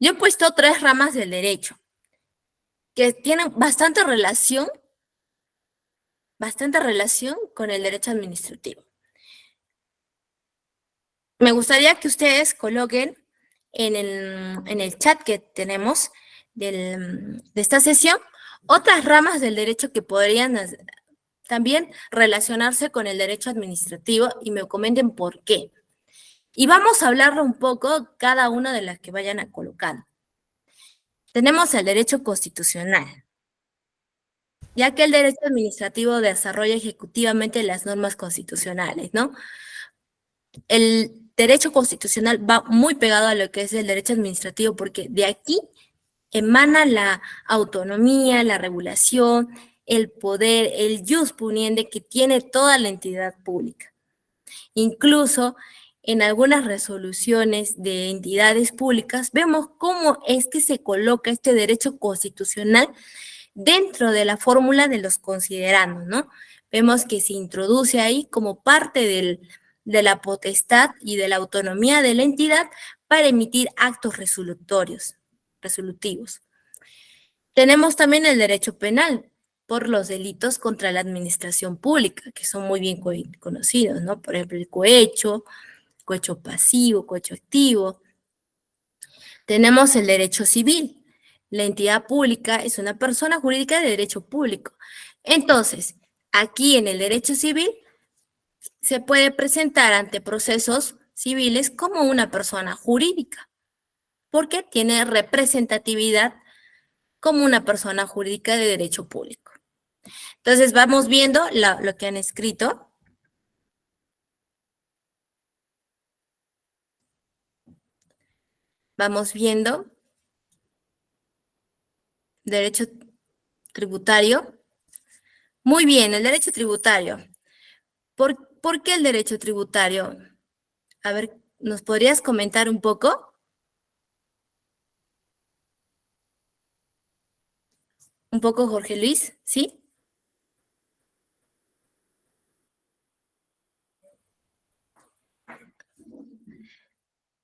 Speaker 1: Yo he puesto 3 ramas del derecho que tienen bastante relación con el derecho administrativo. Me gustaría que ustedes coloquen en el chat que tenemos de esta sesión otras ramas del derecho que podrían también relacionarse con el derecho administrativo y me comenten por qué. Y vamos a hablar un poco cada una de las que vayan a colocar. Tenemos el derecho constitucional, ya que el derecho administrativo desarrolla ejecutivamente las normas constitucionales, ¿no? El derecho constitucional va muy pegado a lo que es el derecho administrativo porque de aquí emana la autonomía, la regulación, el poder, el jus puniendi que tiene toda la entidad pública. Incluso en algunas resoluciones de entidades públicas vemos cómo es que se coloca este derecho constitucional dentro de la fórmula de los considerandos, ¿no? Vemos que se introduce ahí como parte de la potestad y de la autonomía de la entidad para emitir actos resolutivos. Tenemos también el derecho penal por los delitos contra la administración pública, que son muy bien conocidos, ¿no? Por ejemplo, el cohecho pasivo, cohecho activo. Tenemos el derecho civil. La entidad pública es una persona jurídica de derecho público. Entonces, aquí en el derecho civil se puede presentar ante procesos civiles como una persona jurídica, porque tiene representatividad como una persona jurídica de derecho público. Entonces, vamos viendo lo que han escrito. Vamos viendo derecho tributario. Muy bien, el derecho tributario. ¿Por qué el derecho tributario? A ver, ¿nos podrías comentar un poco? Un poco, Jorge Luis, ¿sí?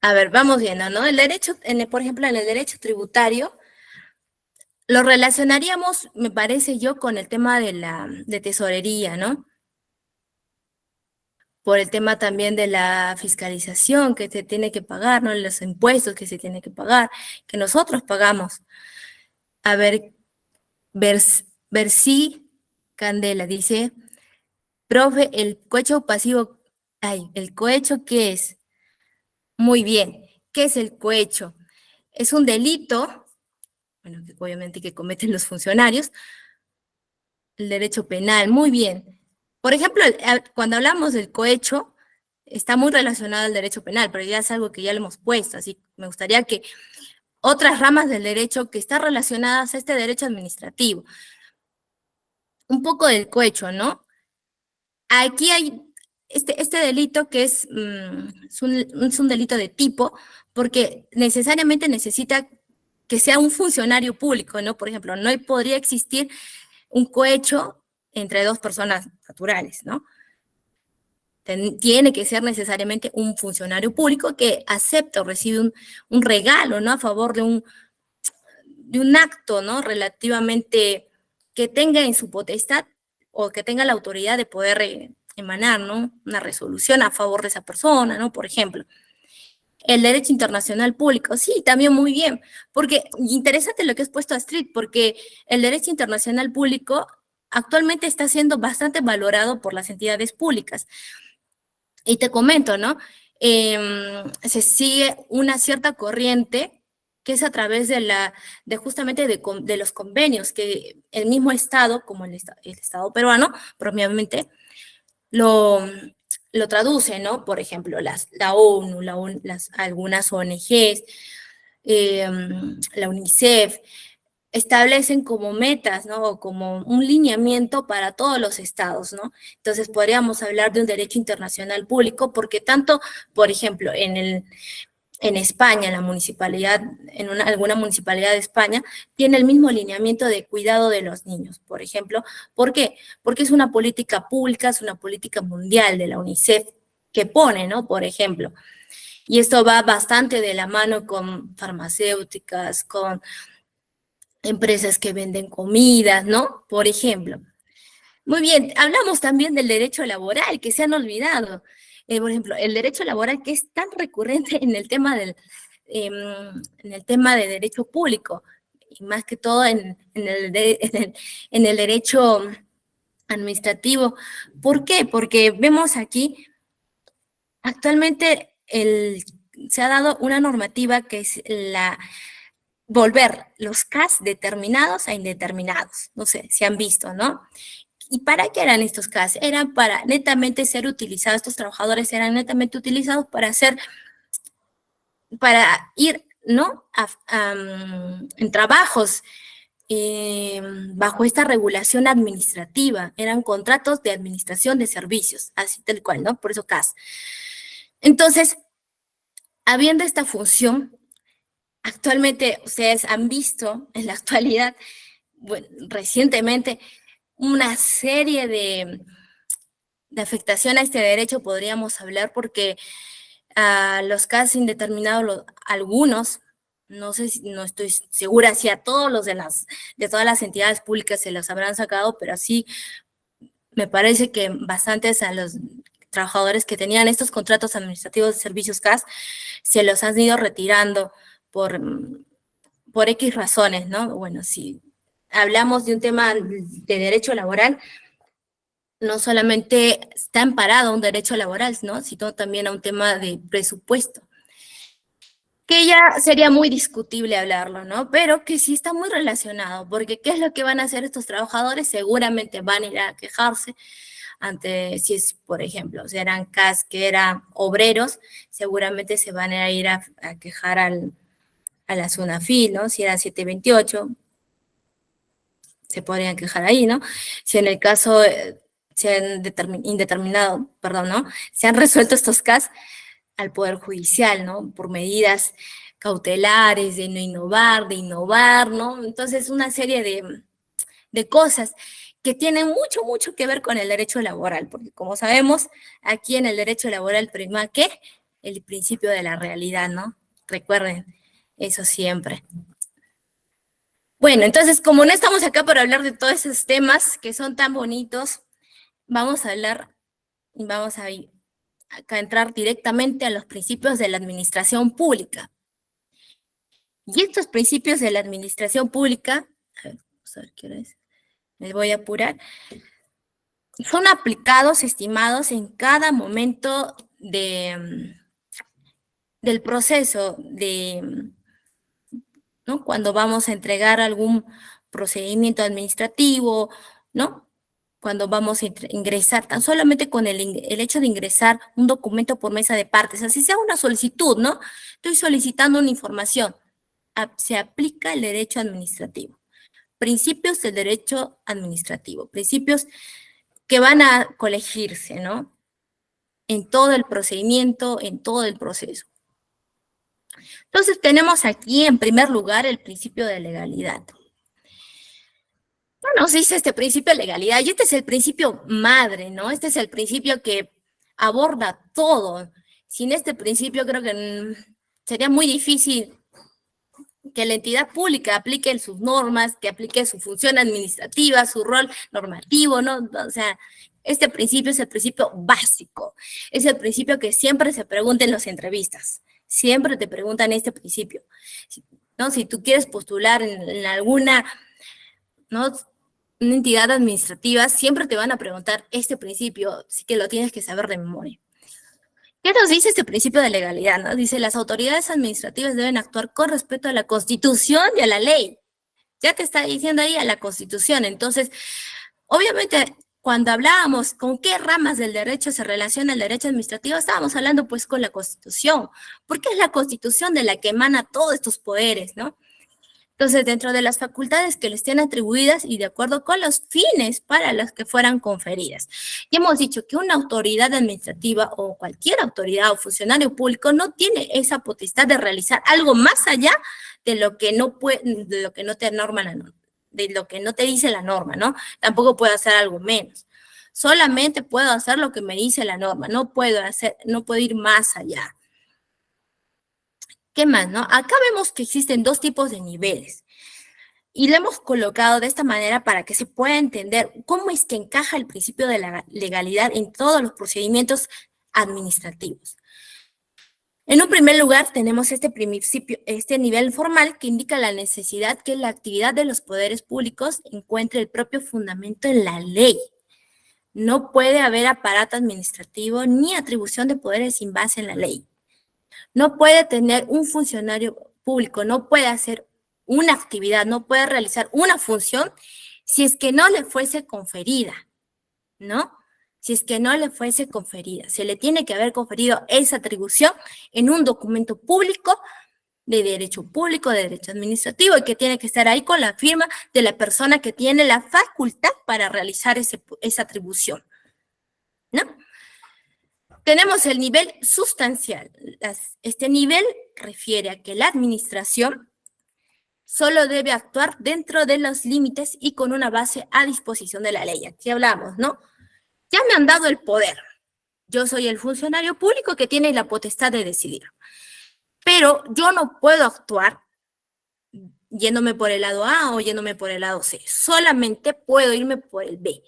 Speaker 1: A ver, vamos viendo, ¿no? Por ejemplo, en el derecho tributario Lo relacionaríamos, me parece yo, con el tema de tesorería, ¿no? Por el tema también de la fiscalización que se tiene que pagar, ¿no? Los impuestos que se tiene que pagar, que nosotros pagamos. A ver, Versi Candela dice, profe, el cohecho pasivo, ay, ¿el cohecho qué es? Muy bien, ¿qué es el cohecho? Es un delito, bueno, que obviamente que cometen los funcionarios, el derecho penal, muy bien. Por ejemplo, cuando hablamos del cohecho, está muy relacionado al derecho penal, pero ya es algo que ya lo hemos puesto, así que me gustaría que otras ramas del derecho que están relacionadas a este derecho administrativo, un poco del cohecho, ¿no? Aquí hay este delito que es un delito de tipo, porque necesariamente necesita que sea un funcionario público, ¿no? Por ejemplo, no podría existir un cohecho entre dos personas naturales, ¿no? Tiene que ser necesariamente un funcionario público que acepta o recibe un regalo, ¿no? A favor de un acto, ¿no? Relativamente que tenga en su potestad o que tenga la autoridad de poder emanar, ¿no? Una resolución a favor de esa persona, ¿no? Por ejemplo. El derecho internacional público, sí, también muy bien, porque interesante lo que has puesto, Astrid, porque el derecho internacional público actualmente está siendo bastante valorado por las entidades públicas. Y te comento, ¿no? Se sigue una cierta corriente que es a través de justamente de los convenios que el mismo Estado, como el Estado peruano, propiamente, lo, lo traduce, ¿no? Por ejemplo, la ONU, algunas ONGs, eh, la UNICEF, establecen como metas, ¿no? O como un lineamiento para todos los estados, ¿no? Entonces podríamos hablar de un derecho internacional público, porque tanto, por ejemplo, en España, en la municipalidad, alguna municipalidad de España, tiene el mismo lineamiento de cuidado de los niños, por ejemplo. ¿Por qué? Porque es una política pública, es una política mundial de la UNICEF que pone, ¿no? Por ejemplo. Y esto va bastante de la mano con farmacéuticas, con empresas que venden comidas, ¿no? Por ejemplo. Muy bien, hablamos también del derecho laboral, que se han olvidado. Por ejemplo, el derecho laboral que es tan recurrente en el tema en el tema de derecho público, y más que todo en el derecho administrativo. ¿Por qué? Porque vemos aquí, actualmente se ha dado una normativa que es volver los CAS determinados a indeterminados. No sé si han visto, ¿no? ¿Y para qué eran estos CAS? Eran para netamente ser utilizados, estos trabajadores eran netamente utilizados para ir, ¿no? En trabajos bajo esta regulación administrativa, eran contratos de administración de servicios, así tal cual, ¿no? Por eso CAS. Entonces, habiendo esta función, actualmente ustedes han visto en la actualidad, bueno, recientemente, una serie de afectación a este derecho podríamos hablar porque a los casos indeterminados, algunos, no sé, no estoy segura si a todos los de todas las entidades públicas se los habrán sacado, pero sí me parece que bastantes a los trabajadores que tenían estos contratos administrativos de servicios CAS se los han ido retirando por, por X razones, ¿no? Bueno, si hablamos de un tema de derecho laboral, no solamente está amparado a un derecho laboral, ¿no? Sino también a un tema de presupuesto, que ya sería muy discutible hablarlo, ¿no? Pero que sí está muy relacionado, porque ¿qué es lo que van a hacer estos trabajadores? Seguramente van a ir a quejarse ante, si es, por ejemplo, si eran CAS que eran obreros, seguramente se van a ir a quejar a la SUNAFIL, ¿no? Si eran 728, se podrían quejar ahí, ¿no? Si en el caso se han indeterminado, perdón, ¿no? Se han resuelto estos casos al Poder Judicial, ¿no? Por medidas cautelares de no innovar, ¿no? Entonces, una serie de cosas que tienen mucho, mucho que ver con el derecho laboral, porque como sabemos, aquí en el derecho laboral prima, ¿qué? El principio de la realidad, ¿no? Recuerden eso siempre. Bueno, entonces, como no estamos acá para hablar de todos esos temas que son tan bonitos, vamos a hablar y vamos a acá entrar directamente a los principios de la administración pública. Y estos principios de la administración pública, a ver, vamos a ver qué hora es, me voy a apurar, son aplicados, estimados en cada momento del proceso ¿no? Cuando vamos a entregar algún procedimiento administrativo, ¿no? Cuando vamos a ingresar, tan solamente con el hecho de ingresar un documento por mesa de partes, así sea una solicitud, ¿no? Estoy solicitando una información. Se aplica el derecho administrativo. Principios del derecho administrativo, principios que van a colegirse, ¿no? En todo el procedimiento, en todo el proceso. Entonces tenemos aquí en primer lugar el principio de legalidad. No nos dice este principio de legalidad, y este es el principio madre, ¿no? Este es el principio que aborda todo. Sin este principio creo que sería muy difícil que la entidad pública aplique sus normas, que aplique su función administrativa, su rol normativo, ¿no? O sea, este principio es el principio básico, es el principio que siempre se pregunta en las entrevistas, siempre te preguntan este principio, ¿no? Si tú quieres postular en alguna, ¿no? Una entidad administrativa, siempre te van a preguntar este principio, así que lo tienes que saber de memoria. ¿Qué nos dice este principio de legalidad? ¿No? Dice, las autoridades administrativas deben actuar con respeto a la Constitución y a la ley. Ya te está diciendo ahí a la Constitución. Entonces, obviamente, cuando hablábamos con qué ramas del derecho se relaciona el derecho administrativo, estábamos hablando pues con la Constitución, porque es la Constitución de la que emana todos estos poderes, ¿no? Entonces, dentro de las facultades que les estén atribuidas y de acuerdo con los fines para los que fueran conferidas. Y hemos dicho que una autoridad administrativa o cualquier autoridad o funcionario público no tiene esa potestad de realizar algo más allá de lo que no puede, de lo que no te norma la norma, de lo que no te dice la norma, ¿no? Tampoco puedo hacer algo menos. Solamente puedo hacer lo que me dice la norma, no puedo ir más allá. ¿Qué más, no? Acá vemos que existen dos tipos de niveles y lo hemos colocado de esta manera para que se pueda entender cómo es que encaja el principio de la legalidad en todos los procedimientos administrativos. En un primer lugar, tenemos este nivel formal que indica la necesidad que la actividad de los poderes públicos encuentre el propio fundamento en la ley. No puede haber aparato administrativo ni atribución de poderes sin base en la ley. No puede tener un funcionario público, no puede hacer una actividad, no puede realizar una función si es que no le fuese conferida, ¿no? Si es que no le fuese conferida. Se le tiene que haber conferido esa atribución en un documento público de derecho público, de derecho administrativo, y que tiene que estar ahí con la firma de la persona que tiene la facultad para realizar esa atribución, ¿no? Tenemos el nivel sustancial. Este nivel refiere a que la administración solo debe actuar dentro de los límites y con una base a disposición de la ley. Aquí hablamos, ¿no? Ya me han dado el poder. Yo soy el funcionario público que tiene la potestad de decidir. Pero yo no puedo actuar yéndome por el lado A o yéndome por el lado C. Solamente puedo irme por el B.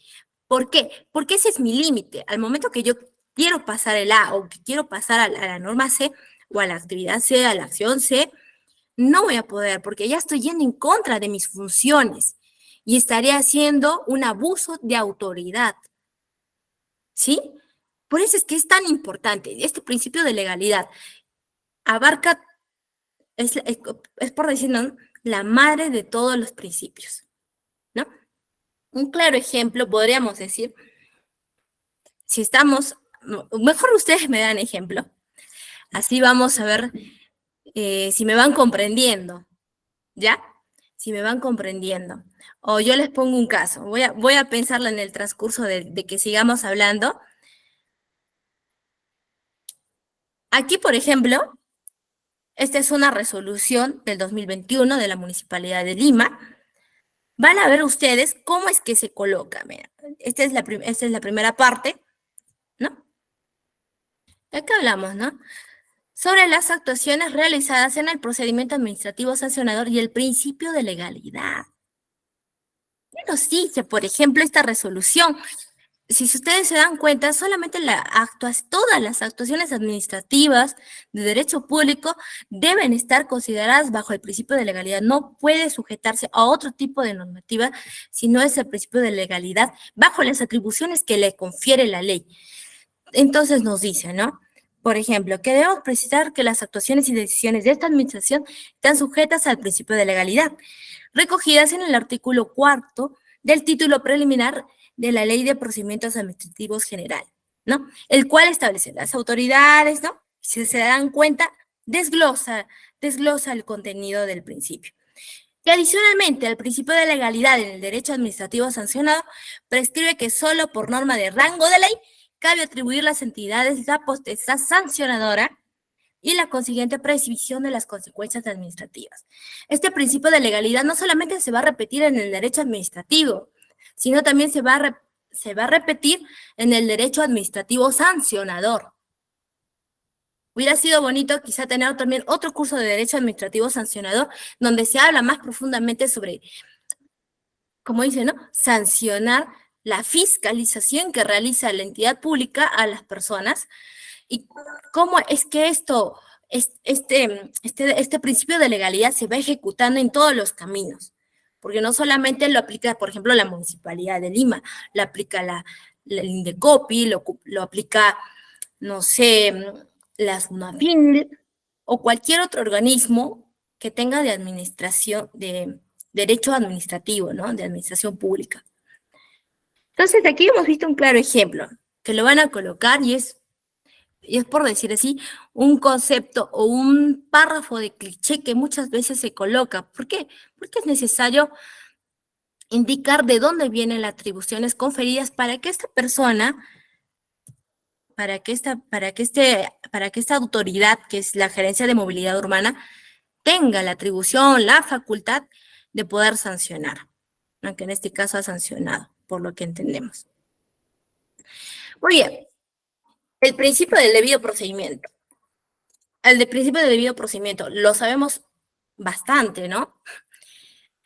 Speaker 1: ¿Por qué? Porque ese es mi límite. Al momento que yo quiero pasar el A o que quiero pasar a la norma C o a la actividad C, a la acción C, no voy a poder porque ya estoy yendo en contra de mis funciones y estaría haciendo un abuso de autoridad. ¿Sí? Por eso es que es tan importante. Este principio de legalidad abarca, es por decir, ¿no?, la madre de todos los principios, ¿no? Un claro ejemplo podríamos decir, si estamos, mejor ustedes me dan ejemplo, así vamos a ver si me van comprendiendo, ¿ya? Si me van comprendiendo. O yo les pongo un caso, voy a pensarlo en el transcurso de que sigamos hablando. Aquí, por ejemplo, esta es una resolución del 2021 de la Municipalidad de Lima. Van a ver ustedes cómo es que se coloca. Mira, esta es la primera parte, ¿no? De acá hablamos, ¿no? sobre las actuaciones realizadas en el procedimiento administrativo sancionador y el principio de legalidad. ¿Qué nos dice, por ejemplo, esta resolución? Si ustedes se dan cuenta, solamente todas las actuaciones administrativas de derecho público deben estar consideradas bajo el principio de legalidad. No puede sujetarse a otro tipo de normativa si no es el principio de legalidad bajo las atribuciones que le confiere la ley. Entonces nos dice, ¿no? Por ejemplo, que debemos precisar que las actuaciones y decisiones de esta administración están sujetas al principio de legalidad, recogidas en el artículo 4 del título preliminar de la Ley de Procedimientos Administrativos General, ¿no? El cual establece las autoridades, ¿no? Si se dan cuenta, desglosa el contenido del principio. Que adicionalmente, el principio de legalidad en el derecho administrativo sancionado prescribe que solo por norma de rango de ley cabe atribuir a las entidades la potestad sancionadora y la consiguiente previsión de las consecuencias administrativas. Este principio de legalidad no solamente se va a repetir en el derecho administrativo, sino también se va a repetir en el derecho administrativo sancionador. Hubiera sido bonito quizá tener también otro curso de derecho administrativo sancionador donde se habla más profundamente sobre, como dice, ¿no? Sancionar la fiscalización que realiza la entidad pública a las personas y cómo es que este principio de legalidad se va ejecutando en todos los caminos, porque no solamente lo aplica, por ejemplo, la Municipalidad de Lima, lo aplica la Indecopi, lo aplica, no sé, la SUNAFIN o cualquier otro organismo que tenga de administración, de derecho administrativo, ¿no? De administración pública. Entonces, aquí hemos visto un claro ejemplo, que lo van a colocar y es por decir así, un concepto o un párrafo de cliché que muchas veces se coloca. ¿Por qué? Porque es necesario indicar de dónde vienen las atribuciones conferidas para que esta persona, para que esta autoridad, que es la Gerencia de Movilidad Urbana, tenga la atribución, la facultad de poder sancionar, aunque en este caso ha sancionado, por lo que entendemos. Muy bien, el principio del debido procedimiento. El principio del debido procedimiento lo sabemos bastante, ¿no?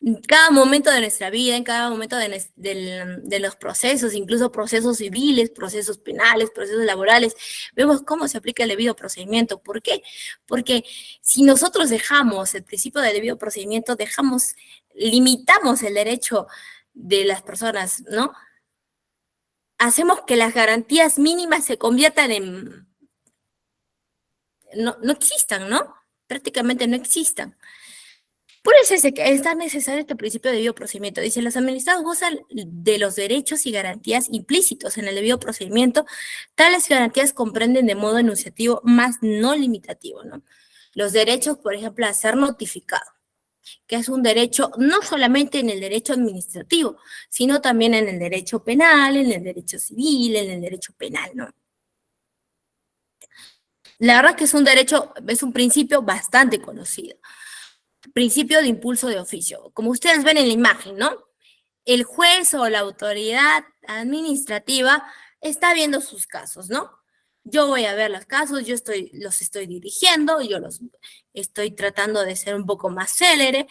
Speaker 1: En cada momento de nuestra vida, en cada momento de los procesos, incluso procesos civiles, procesos penales, procesos laborales, vemos cómo se aplica el debido procedimiento. ¿Por qué? Porque si nosotros dejamos el principio del debido procedimiento, limitamos el derecho de las personas, ¿no? Hacemos que las garantías mínimas se conviertan en... no existan, ¿no? Prácticamente no existan. Por eso es tan necesario este principio de debido procedimiento. Dice, los administrados gozan de los derechos y garantías implícitos en el debido procedimiento. Tales garantías comprenden de modo enunciativo, más no limitativo, ¿no? Los derechos, por ejemplo, a ser notificado, que es un derecho no solamente en el derecho administrativo, sino también en el derecho penal, en el derecho civil, en el derecho penal, ¿no? La verdad que es un principio bastante conocido. Principio de impulso de oficio. Como ustedes ven en la imagen, ¿no? El juez o la autoridad administrativa está viendo sus casos, ¿no? Yo voy a ver los casos, los estoy dirigiendo, yo los estoy tratando de ser un poco más célere.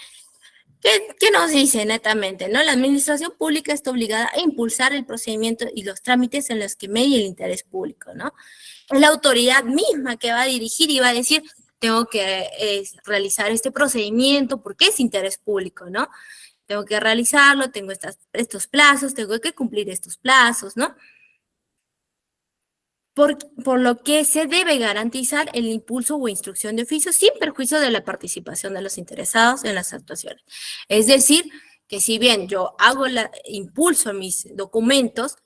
Speaker 1: ¿Qué nos dice netamente, no? La administración pública está obligada a impulsar el procedimiento y los trámites en los que medie el interés público, ¿no? Es la autoridad misma que va a dirigir y va a decir, tengo que realizar este procedimiento porque es interés público, ¿no? Tengo que realizarlo, tengo estos plazos, tengo que cumplir estos plazos, ¿no? Por lo que se debe garantizar el impulso o instrucción de oficio sin perjuicio de la participación de los interesados en las actuaciones. Es decir, que si bien yo impulso mis documentos,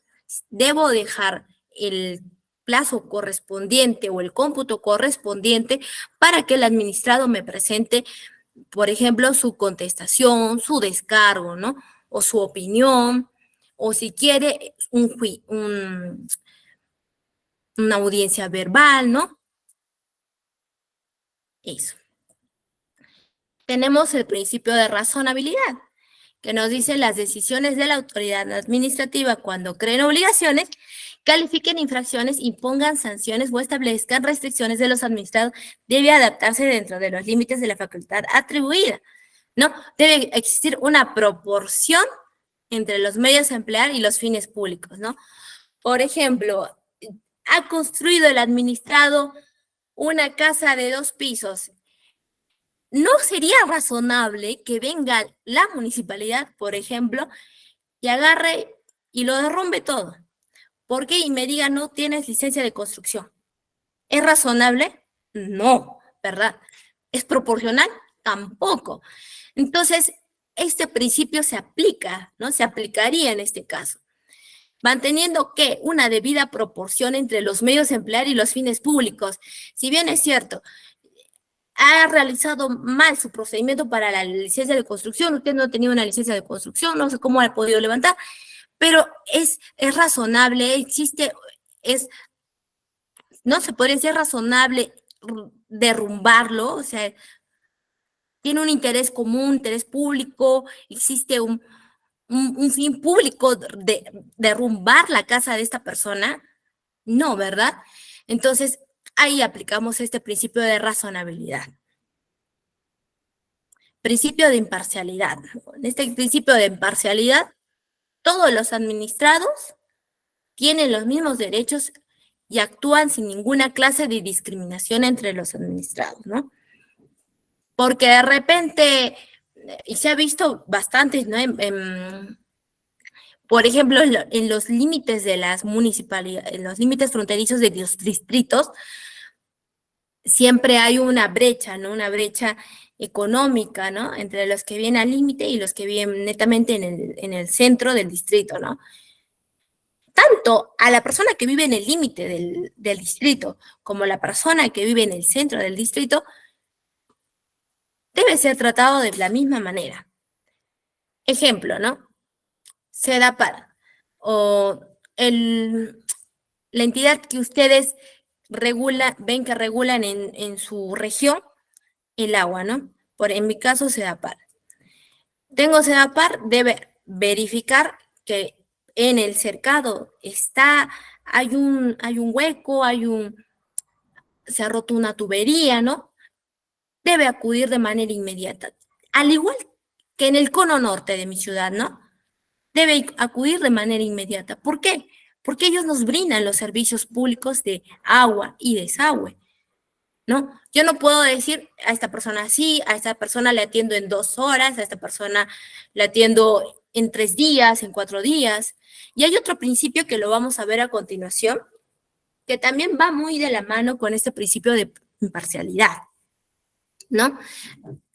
Speaker 1: debo dejar el plazo correspondiente o el cómputo correspondiente para que el administrado me presente, por ejemplo, su contestación, su descargo, ¿no? O su opinión, o si quiere una audiencia verbal, ¿no? Eso. Tenemos el principio de razonabilidad, que nos dice las decisiones de la autoridad administrativa cuando creen obligaciones califiquen infracciones, impongan sanciones o establezcan restricciones de los administrados, debe adaptarse dentro de los límites de la facultad atribuida, ¿no? Debe existir una proporción entre los medios a emplear y los fines públicos, ¿no? Por ejemplo, ha construido el administrado una casa de 2 pisos. ¿No sería razonable que venga la municipalidad, por ejemplo, y agarre y lo derrumbe todo? ¿Por qué? Y me diga, no tienes licencia de construcción. ¿Es razonable? No, ¿verdad? ¿Es proporcional? Tampoco. Entonces, este principio se aplica, ¿no? Se aplicaría en este caso, manteniendo que una debida proporción entre los medios a emplear y los fines públicos. Si bien es cierto, ha realizado mal su procedimiento para la licencia de construcción, usted no tenía una licencia de construcción, no sé cómo ha podido levantar, pero es razonable, no se podría ser razonable derrumbarlo, o sea, tiene un interés común, interés público, existe un fin público de derrumbar la casa de esta persona. No, ¿verdad? Entonces, ahí aplicamos este principio de razonabilidad. Principio de imparcialidad. En este principio de imparcialidad, todos los administrados tienen los mismos derechos y actúan sin ninguna clase de discriminación entre los administrados, ¿no? Porque de repente, y se ha visto bastante, ¿no? Por ejemplo, en los límites de las municipalidades, en los límites fronterizos de los distritos, siempre hay una brecha, ¿no? Una brecha económica, ¿no? Entre los que viven al límite y los que viven netamente en el centro del distrito, ¿no? Tanto a la persona que vive en el límite del distrito como la persona que vive en el centro del distrito debe ser tratado de la misma manera. Ejemplo, ¿no? SEDAPAR o la entidad que ustedes ven que regulan en su región el agua, ¿no? En mi caso, SEDAPAR. Tengo SEDAPAR, debe verificar que en el cercado hay un hueco, se ha roto una tubería, ¿no? Debe acudir de manera inmediata. Al igual que en el cono norte de mi ciudad, ¿no? Debe acudir de manera inmediata. ¿Por qué? Porque ellos nos brindan los servicios públicos de agua y desagüe, ¿no? Yo no puedo decir a esta persona sí, a esta persona le atiendo en 2 horas, a esta persona le atiendo en 3 días, en 4 días. Y hay otro principio que lo vamos a ver a continuación, que también va muy de la mano con este principio de imparcialidad, ¿no?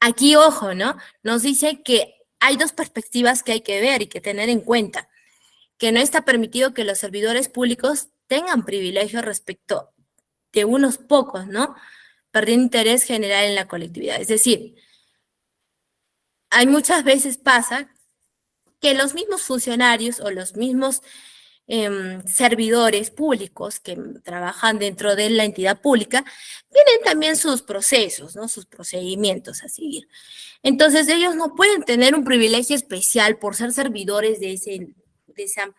Speaker 1: Aquí, ojo, ¿no? Nos dice que hay 2 perspectivas que hay que ver y que tener en cuenta, que no está permitido que los servidores públicos tengan privilegios respecto de unos pocos, ¿no? Perdiendo interés general en la colectividad. Es decir, hay muchas veces pasa que los mismos funcionarios o los mismos servidores públicos que trabajan dentro de la entidad pública tienen también sus procesos, ¿no? Sus procedimientos a seguir. Entonces, ellos no pueden tener un privilegio especial por ser servidores de esa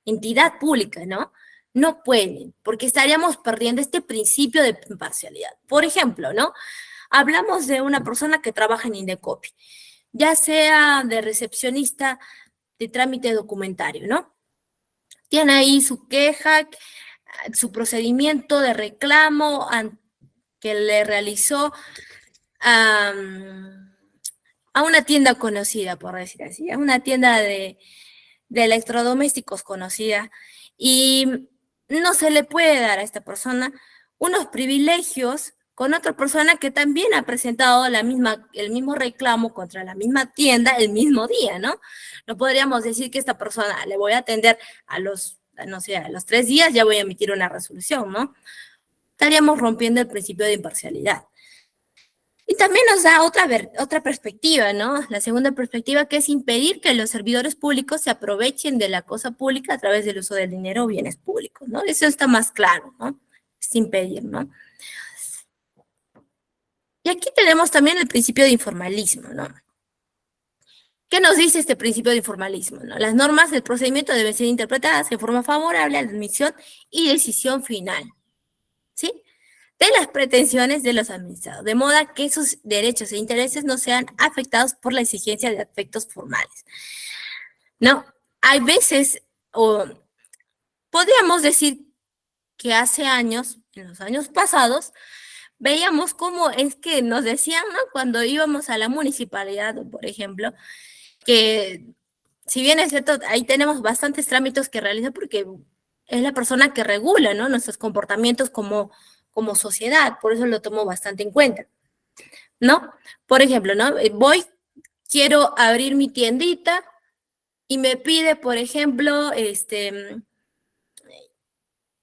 Speaker 1: entidad pública, ¿no? No pueden, porque estaríamos perdiendo este principio de imparcialidad. Por ejemplo, ¿no? Hablamos de una persona que trabaja en Indecopi, ya sea de recepcionista de trámite documentario, ¿no? Tiene ahí su queja, su procedimiento de reclamo que le realizó a una tienda conocida, por decir así, a una tienda de electrodomésticos conocida, y no se le puede dar a esta persona unos privilegios con otra persona que también ha presentado el mismo reclamo contra la misma tienda el mismo día, ¿no? No podríamos decir que esta persona le voy a atender a los 3 días ya voy a emitir una resolución, ¿no? Estaríamos rompiendo el principio de imparcialidad. Y también nos da otra perspectiva, ¿no? La segunda perspectiva, que es impedir que los servidores públicos se aprovechen de la cosa pública a través del uso del dinero o bienes públicos, ¿no? Eso está más claro, ¿no? Es impedir, ¿no? Y aquí tenemos también el principio de informalismo, ¿no? ¿Qué nos dice este principio de informalismo? ¿No? Las normas del procedimiento deben ser interpretadas en forma favorable a la admisión y decisión final, ¿sí? De las pretensiones de los administrados, de modo que sus derechos e intereses no sean afectados por la exigencia de aspectos formales. No, hay veces, o podríamos decir que hace años, en los años pasados, veíamos cómo es que nos decían, ¿no? Cuando íbamos a la municipalidad, por ejemplo, que si bien es cierto, ahí tenemos bastantes trámites que realizar porque es la persona que regula, ¿no? Nuestros comportamientos como sociedad, por eso lo tomo bastante en cuenta, ¿no? Por ejemplo, ¿no? Quiero abrir mi tiendita y me pide, por ejemplo,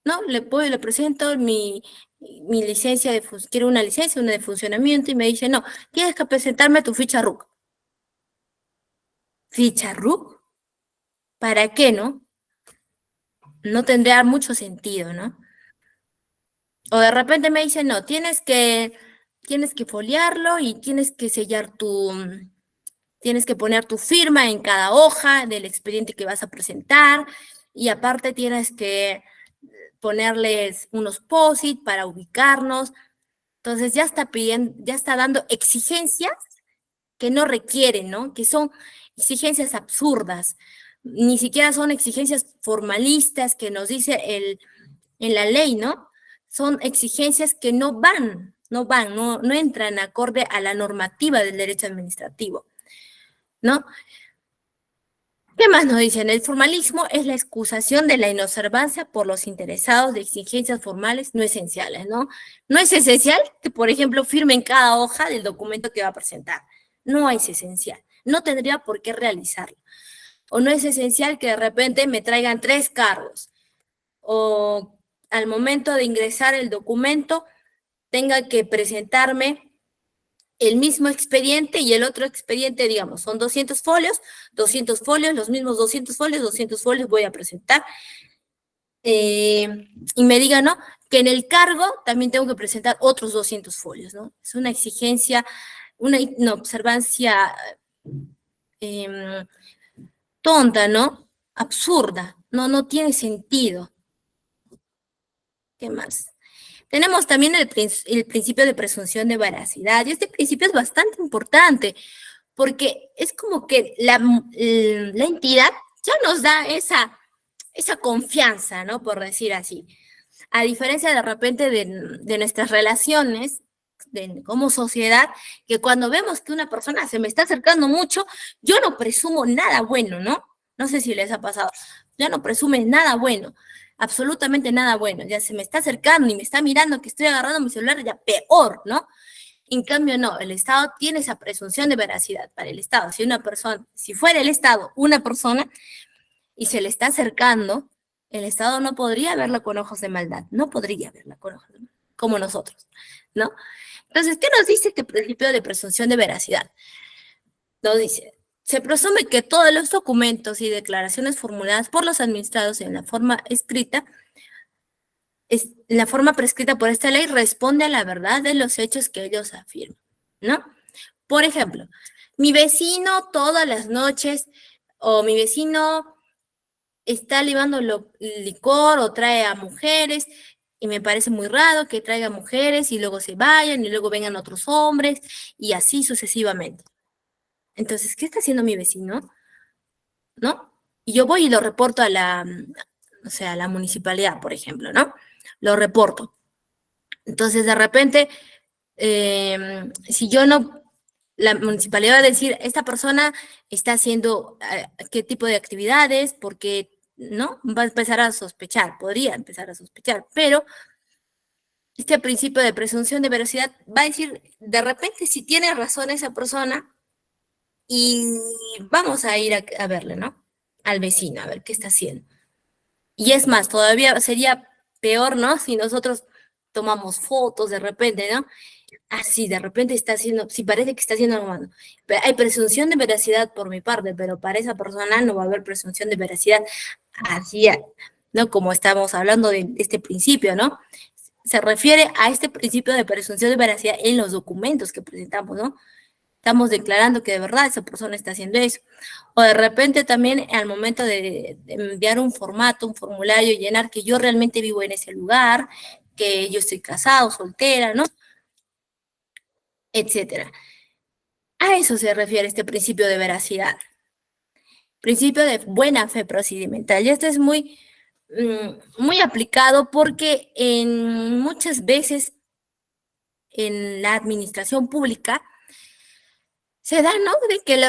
Speaker 1: ¿no? Le presento mi licencia quiero una licencia, una de funcionamiento, y me dice, no, tienes que presentarme tu ficha RUC. ¿Ficha RUC? ¿Para qué, no? No tendría mucho sentido, ¿no? O de repente me dicen, no, tienes que foliarlo y tienes que sellar tienes que poner tu firma en cada hoja del expediente que vas a presentar, y aparte tienes que ponerles unos POSIT para ubicarnos. Entonces ya está pidiendo, ya está dando exigencias que no requieren, ¿no? Que son exigencias absurdas. Ni siquiera son exigencias formalistas que nos dice en la ley, ¿no? Son exigencias que no entran acorde a la normativa del derecho administrativo, ¿no? ¿Qué más nos dicen? El formalismo es la excusación de la inobservancia por los interesados de exigencias formales no esenciales, ¿no? No es esencial que, por ejemplo, firmen cada hoja del documento que va a presentar. No es esencial. No tendría por qué realizarlo. O no es esencial que de repente me traigan 3 cargos. O al momento de ingresar el documento tenga que presentarme el mismo expediente y el otro expediente, digamos, son 200 folios, los mismos 200 folios voy a presentar. Y me diga, ¿no? Que en el cargo también tengo que presentar otros 200 folios, ¿no? Es una exigencia, una inobservancia tonta, ¿no? Absurda, no tiene sentido. ¿Qué más? Tenemos también el principio de presunción de veracidad, y este principio es bastante importante, porque es como que la entidad ya nos da esa confianza, ¿no? Por decir así. A diferencia de repente de nuestras relaciones como sociedad, que cuando vemos que una persona se me está acercando mucho, yo no presumo nada bueno, ¿no? No sé si les ha pasado. Ya no presume nada bueno, absolutamente nada bueno. Ya se me está acercando y me está mirando que estoy agarrando mi celular, ya peor, ¿no? En cambio, no, el Estado tiene esa presunción de veracidad para el Estado. Si fuera el Estado una persona y se le está acercando, el Estado no podría verla con ojos de maldad, no podría verla con ojos de maldad, como nosotros, ¿no? Entonces, ¿qué nos dice este principio de presunción de veracidad? Nos dice, se presume que todos los documentos y declaraciones formuladas por los administrados en la forma escrita, la forma prescrita por esta ley responde a la verdad de los hechos que ellos afirman, ¿no? Por ejemplo, mi vecino todas las noches, o mi vecino está llevando licor o trae a mujeres, y me parece muy raro que traiga mujeres y luego se vayan y luego vengan otros hombres y así sucesivamente. Entonces, ¿qué está haciendo mi vecino? ¿No? Y yo voy y lo reporto a la municipalidad, por ejemplo, ¿no? Lo reporto. Entonces, de repente, si yo no, la municipalidad va a decir, esta persona está haciendo qué tipo de actividades, porque, ¿no? Va a empezar a sospechar, podría empezar a sospechar, pero este principio de presunción de veracidad va a decir, de repente, si tiene razón esa persona, y vamos a ir a verle, ¿no? Al vecino, a ver qué está haciendo. Y es más, todavía sería peor, ¿no? Si nosotros tomamos fotos de repente, ¿no? Así, de repente está haciendo, si parece que está haciendo algo malo. Hay presunción de veracidad por mi parte, pero para esa persona no va a haber presunción de veracidad. Así, ¿no? Como estamos hablando de este principio, ¿no? Se refiere a este principio de presunción de veracidad en los documentos que presentamos, ¿no? Estamos declarando que de verdad esa persona está haciendo eso. O de repente también al momento de enviar un formato, un formulario, llenar que yo realmente vivo en ese lugar, que yo estoy casado, soltera, ¿no? Etcétera. A eso se refiere este principio de veracidad. Principio de buena fe procedimental. Y esto es muy aplicado porque muchas veces en la administración pública se da, ¿no? De que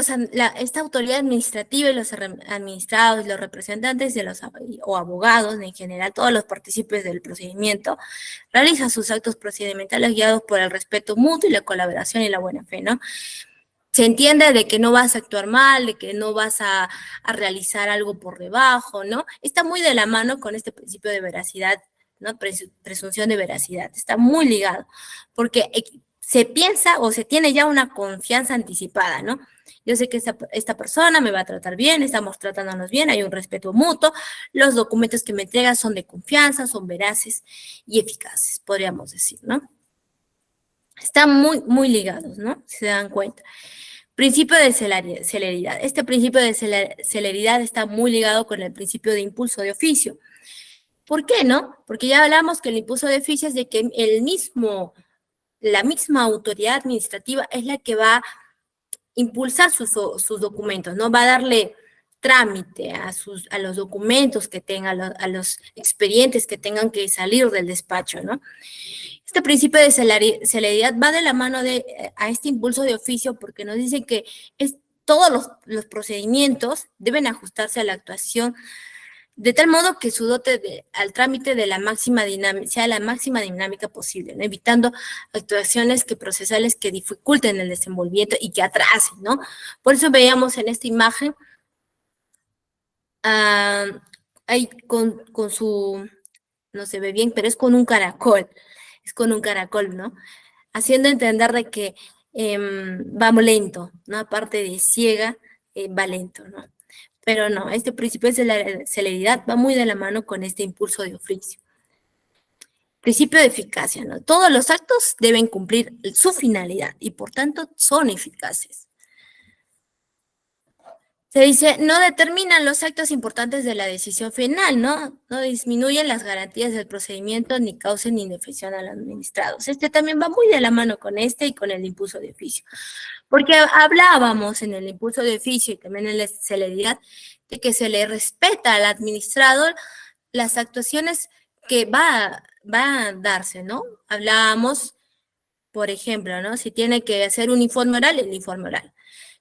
Speaker 1: esta autoridad administrativa y los administrados, los representantes de o abogados en general, todos los partícipes del procedimiento, realizan sus actos procedimentales guiados por el respeto mutuo y la colaboración y la buena fe, ¿no? Se entiende de que no vas a actuar mal, de que no vas a realizar algo por debajo, ¿no? Está muy de la mano con este principio de veracidad, ¿no? Presunción de veracidad, está muy ligado, porque se piensa o se tiene ya una confianza anticipada, ¿no? Yo sé que esta persona me va a tratar bien, estamos tratándonos bien, hay un respeto mutuo, los documentos que me entregan son de confianza, son veraces y eficaces, podríamos decir, ¿no? Están muy ligados, ¿no? Si se dan cuenta. Principio de celeridad. Este principio de celeridad está muy ligado con el principio de impulso de oficio. ¿Por qué, no? Porque ya hablamos que el impulso de oficio es de que la misma autoridad administrativa es la que va a impulsar sus documentos, ¿no? Va a darle trámite a los documentos que tengan, a los expedientes que tengan que salir del despacho, ¿no? Este principio de celeridad va de la mano a este impulso de oficio porque nos dice que todos los procedimientos deben ajustarse a la actuación de tal modo que su dote al trámite de sea la máxima dinámica posible, ¿no? Evitando actuaciones procesales que dificulten el desenvolvimiento y que atrasen, ¿no? Por eso veíamos en esta imagen ahí con su, no se ve bien, pero es con un caracol, ¿no? Haciendo entender de que va lento, ¿no? Aparte de ciega, va lento, ¿no? Pero no, este principio de la celeridad va muy de la mano con este impulso de oficio. Principio de eficacia, ¿no? Todos los actos deben cumplir su finalidad y por tanto son eficaces. Se dice, no determinan los actos importantes de la decisión final, ¿no? No disminuyen las garantías del procedimiento ni causen indefensión al administrado. Este también va muy de la mano con este y con el impulso de oficio. Porque hablábamos en el impulso de oficio y también en la celeridad de que se le respeta al administrador las actuaciones que va a darse, ¿no? Hablábamos, por ejemplo, ¿no? Si tiene que hacer un informe oral, el informe oral.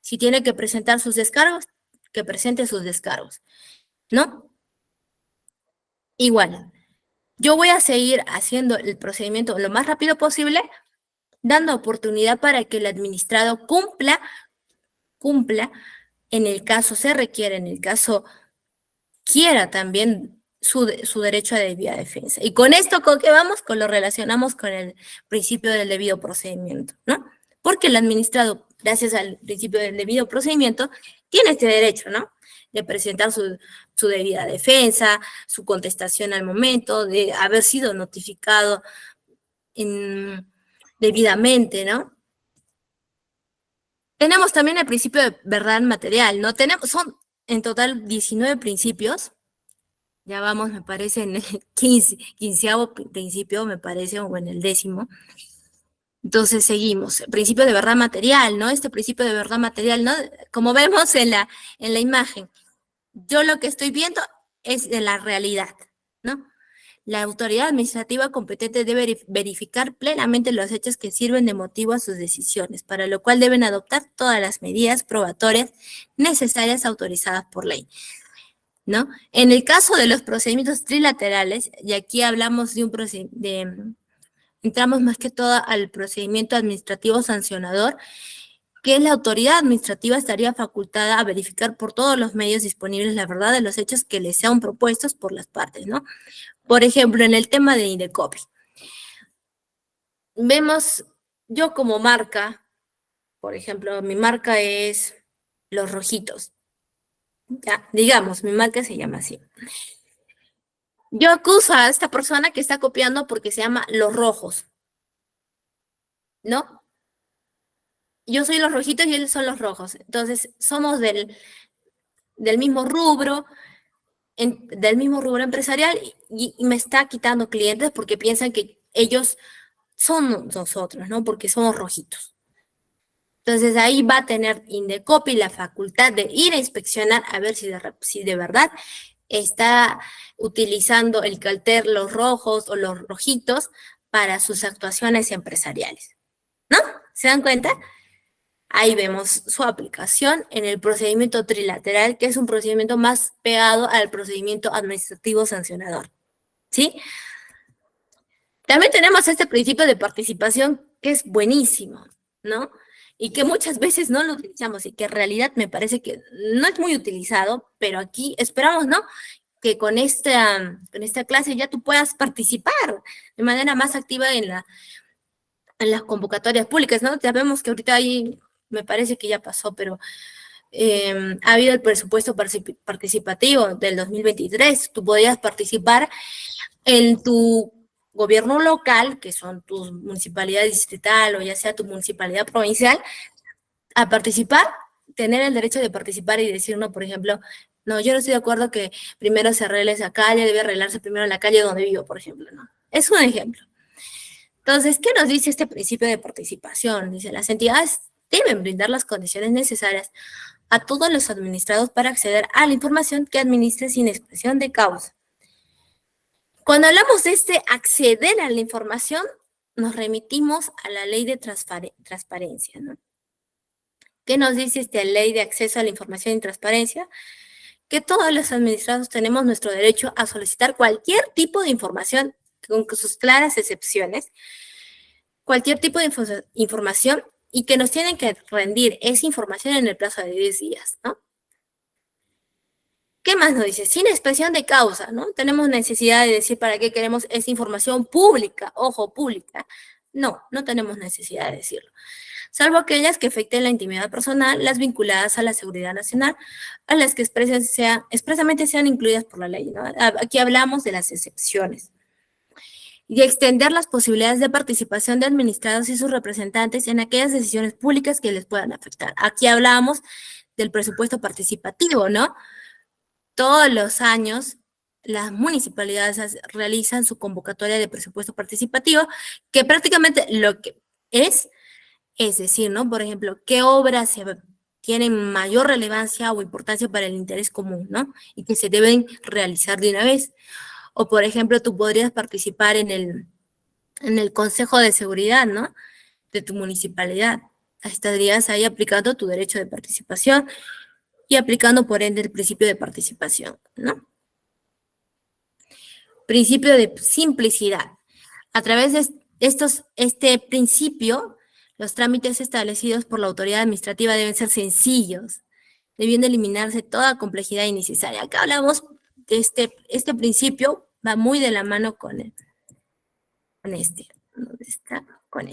Speaker 1: Si tiene que presentar sus descargos, que presente sus descargos, ¿no? Igual, yo voy a seguir haciendo el procedimiento lo más rápido posible, dando oportunidad para que el administrado cumpla, en el caso se requiere, en el caso quiera también su derecho a debida defensa. Y con esto, ¿con qué vamos? Lo relacionamos con el principio del debido procedimiento, ¿no? Porque el administrado, gracias al principio del debido procedimiento, tiene este derecho, ¿no? De presentar su debida defensa, su contestación al momento, de haber sido notificado debidamente, ¿no? Tenemos también el principio de verdad material, ¿no? Son en total 19 principios. Ya vamos, me parece, en el 15º principio, me parece, o en el 10º. Entonces seguimos. El principio de verdad material, ¿no? Este principio de verdad material, ¿no? Como vemos en la imagen, yo lo que estoy viendo es de la realidad, ¿no? La autoridad administrativa competente debe verificar plenamente los hechos que sirven de motivo a sus decisiones, para lo cual deben adoptar todas las medidas probatorias necesarias autorizadas por ley, ¿no? En el caso de los procedimientos trilaterales, y aquí hablamos entramos más que todo al procedimiento administrativo sancionador, que la autoridad administrativa estaría facultada a verificar por todos los medios disponibles la verdad de los hechos que les sean propuestos por las partes, ¿no? Por ejemplo, en el tema de Indecopi, vemos, yo como marca, por ejemplo, mi marca es Los Rojitos, ya, digamos, mi marca se llama así. Yo acuso a esta persona que está copiando porque se llama Los Rojos, ¿no? yo soy los rojitos y ellos son los rojos. Entonces, somos del mismo rubro, del mismo rubro empresarial y me está quitando clientes porque piensan que ellos son nosotros, ¿no? Porque somos rojitos. Entonces ahí va a tener Indecopi la facultad de ir a inspeccionar a ver si de verdad está utilizando el calter los rojos o los rojitos para sus actuaciones empresariales, ¿no? ¿Se dan cuenta? Ahí vemos su aplicación en el procedimiento trilateral, que es un procedimiento más pegado al procedimiento administrativo sancionador, ¿sí? También tenemos este principio de participación que es buenísimo, ¿no? Y que muchas veces no lo utilizamos y que en realidad me parece que no es muy utilizado, pero aquí esperamos, ¿no? Que con esta clase ya tú puedas participar de manera más activa en las convocatorias públicas, ¿no? Ya vemos que ahorita ahí me parece que ya pasó, pero ha habido el presupuesto participativo del 2023. Tú podías participar en tu gobierno local, que son tu municipalidad distrital o ya sea tu municipalidad provincial, a participar, tener el derecho de participar y decir, no, por ejemplo, no, yo no estoy de acuerdo que primero se arregle esa calle, debe arreglarse primero la calle donde vivo, por ejemplo, ¿no? Es un ejemplo. Entonces, ¿qué nos dice este principio de participación? Dice, las entidades deben brindar las condiciones necesarias a todos los administrados para acceder a la información que administre sin expresión de causa. Cuando hablamos de acceder a la información, nos remitimos a la ley de transparencia, ¿no? ¿Qué nos dice esta ley de acceso a la información y transparencia? Que todos los administrados tenemos nuestro derecho a solicitar cualquier tipo de información, con sus claras excepciones, cualquier tipo de información y que nos tienen que rendir esa información en el plazo de 10 días, ¿no? ¿Qué más nos dice? Sin expresión de causa, ¿no? Tenemos necesidad de decir para qué queremos esa información pública, ojo, pública. No, no tenemos necesidad de decirlo. Salvo aquellas que afecten la intimidad personal, las vinculadas a la seguridad nacional, a las que expresamente sean incluidas por la ley, ¿no? Aquí hablamos de las excepciones. Y extender las posibilidades de participación de administrados y sus representantes en aquellas decisiones públicas que les puedan afectar. Aquí hablamos del presupuesto participativo, ¿no? Todos los años las municipalidades realizan su convocatoria de presupuesto participativo, que prácticamente lo que es decir, ¿no? Por ejemplo, qué obras tienen mayor relevancia o importancia para el interés común, ¿no? Y que se deben realizar de una vez. O, por ejemplo, tú podrías participar en el Consejo de Seguridad, ¿no? De tu municipalidad. Estarías ahí aplicando tu derecho de participación y aplicando, por ende, el principio de participación, ¿no? Principio de simplicidad. A través de este principio, los trámites establecidos por la autoridad administrativa deben ser sencillos, debiendo eliminarse toda complejidad innecesaria. Acá hablamos de este principio, va muy de la mano con ¿dónde está? Con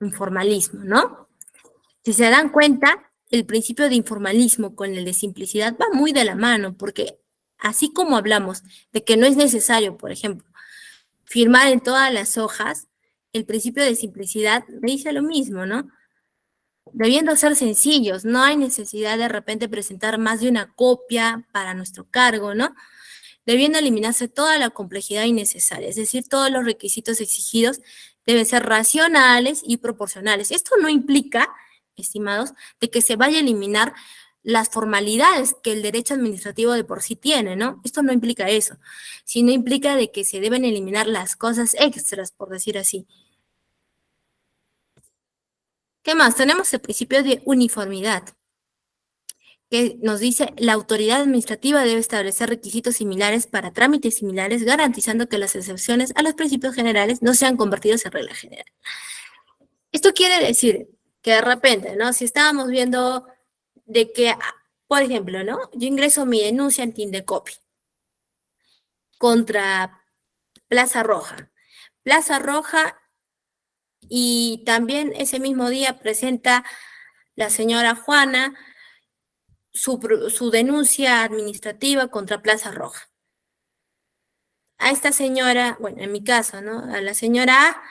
Speaker 1: informalismo, ¿no? Si se dan cuenta, el principio de informalismo con el de simplicidad va muy de la mano, porque así como hablamos de que no es necesario, por ejemplo, firmar en todas las hojas, el principio de simplicidad dice lo mismo, ¿no? Debiendo ser sencillos, no hay necesidad de repente presentar más de una copia para nuestro cargo, ¿no? Debiendo eliminarse toda la complejidad innecesaria, es decir, todos los requisitos exigidos deben ser racionales y proporcionales. Esto no implica, estimados, de que se vaya a eliminar las formalidades que el derecho administrativo de por sí tiene, ¿no? Esto no implica eso, sino implica de que se deben eliminar las cosas extras, por decir así. ¿Qué más? Tenemos el principio de uniformidad, que nos dice la autoridad administrativa debe establecer requisitos similares para trámites similares, garantizando que las excepciones a los principios generales no sean convertidos en regla general. Esto quiere decir que de repente, ¿no? Si estábamos viendo de que, por ejemplo, ¿no? Yo ingreso mi denuncia en Indecopi contra Plaza Roja. Plaza Roja y también ese mismo día presenta la señora Juana su denuncia administrativa contra Plaza Roja. A esta señora, bueno, en mi caso, ¿no? A la señora A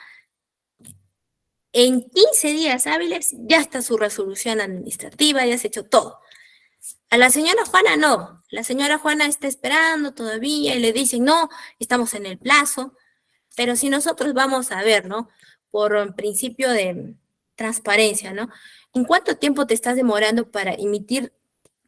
Speaker 1: en 15 días hábiles ya está su resolución administrativa, ya se ha hecho todo. A la señora Juana no, la señora Juana está esperando todavía y le dicen, no, estamos en el plazo, pero si nosotros vamos a ver, ¿no? Por un principio de transparencia, ¿no? ¿En cuánto tiempo te estás demorando para emitir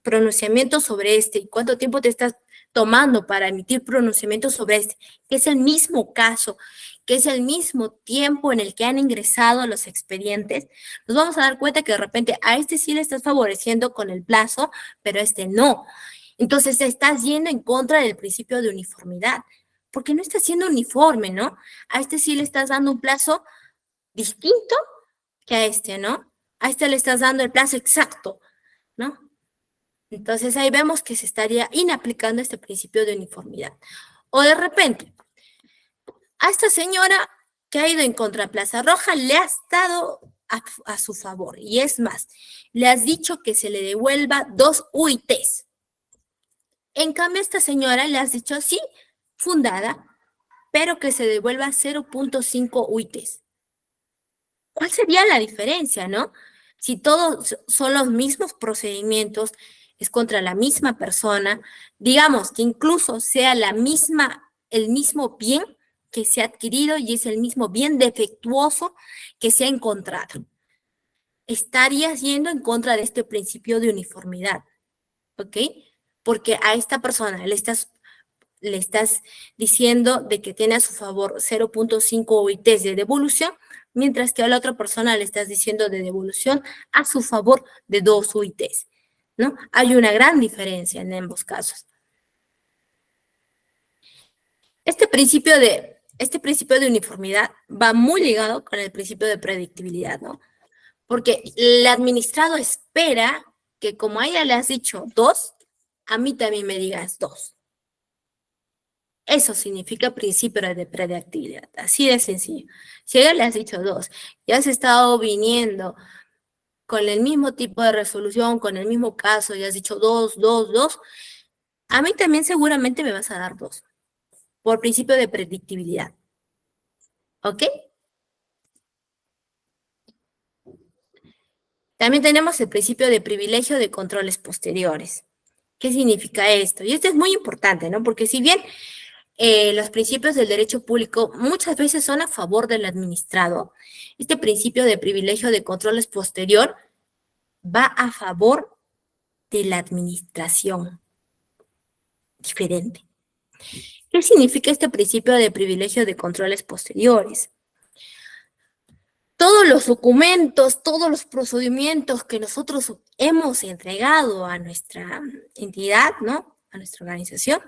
Speaker 1: pronunciamiento sobre este? ¿Y cuánto tiempo te estás tomando para emitir pronunciamiento sobre este? Que es el mismo caso, que es el mismo tiempo en el que han ingresado los expedientes, nos vamos a dar cuenta que de repente a este sí le estás favoreciendo con el plazo, pero a este no. Entonces estás yendo en contra del principio de uniformidad, porque no está siendo uniforme, ¿no? A este sí le estás dando un plazo distinto que a este, ¿no? A este le estás dando el plazo exacto, ¿no? Entonces ahí vemos que se estaría inaplicando este principio de uniformidad. O de repente, a esta señora que ha ido en contra de Plaza Roja le has dado a su favor. Y es más, le has dicho que se le devuelva 2 UITs. En cambio, a esta señora le has dicho sí, fundada, pero que se devuelva 0.5 UITs. ¿Cuál sería la diferencia, no? Si todos son los mismos procedimientos, es contra la misma persona, digamos que incluso sea el mismo bien que se ha adquirido y es el mismo bien defectuoso que se ha encontrado. Estarías yendo en contra de este principio de uniformidad, ¿ok? Porque a esta persona le estás diciendo de que tiene a su favor 0.5 UITs de devolución, mientras que a la otra persona le estás diciendo de devolución a su favor de 2 UITs, ¿no? Hay una gran diferencia en ambos casos. Este principio de uniformidad va muy ligado con el principio de predictibilidad, ¿no? Porque el administrado espera que como a ella le has dicho 2, a mí también me digas 2. Eso significa principio de predictibilidad, así de sencillo. Si a ella le has dicho 2 y has estado viniendo con el mismo tipo de resolución, con el mismo caso, y has dicho 2, 2, 2, a mí también seguramente me vas a dar 2, por principio de predictibilidad. ¿Ok? También tenemos el principio de privilegio de controles posteriores. ¿Qué significa esto? Y esto es muy importante, ¿no? Porque si bien los principios del derecho público muchas veces son a favor del administrado, este principio de privilegio de controles posterior va a favor de la administración. Diferente. ¿Qué significa este principio de privilegio de controles posteriores? Todos los documentos, todos los procedimientos que nosotros hemos entregado a nuestra entidad, ¿no? A nuestra organización,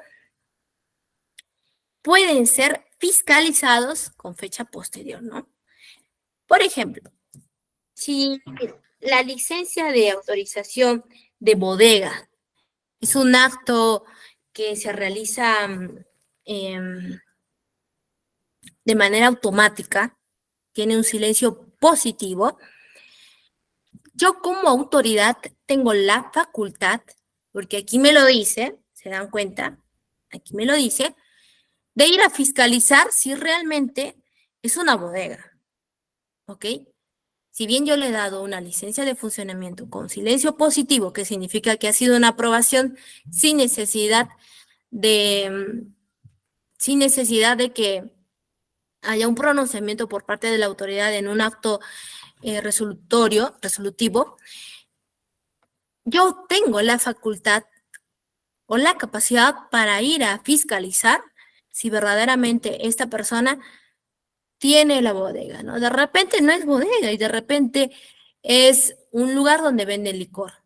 Speaker 1: pueden ser fiscalizados con fecha posterior, ¿no? Por ejemplo, si la licencia de autorización de bodega es un acto que se realiza de manera automática, tiene un silencio positivo, yo como autoridad tengo la facultad, porque aquí me lo dice, ¿se dan cuenta? Aquí me lo dice, de ir a fiscalizar si realmente es una bodega, ¿ok? Si bien yo le he dado una licencia de funcionamiento con silencio positivo, que significa que ha sido una aprobación sin necesidad de que haya un pronunciamiento por parte de la autoridad en un acto resolutivo, yo tengo la facultad o la capacidad para ir a fiscalizar si verdaderamente esta persona tiene la bodega, ¿no? De repente no es bodega y de repente es un lugar donde venden licor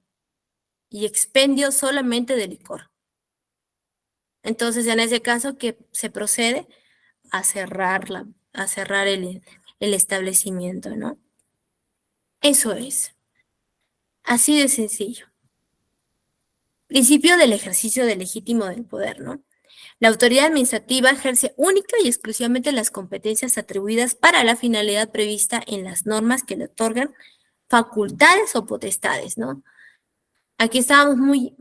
Speaker 1: y expendio solamente de licor. Entonces, en ese caso, que se procede a cerrar el establecimiento, ¿no? Eso es. Así de sencillo. Principio del ejercicio del legítimo del poder, ¿no? La autoridad administrativa ejerce única y exclusivamente las competencias atribuidas para la finalidad prevista en las normas que le otorgan facultades o potestades, ¿no? Aquí está muy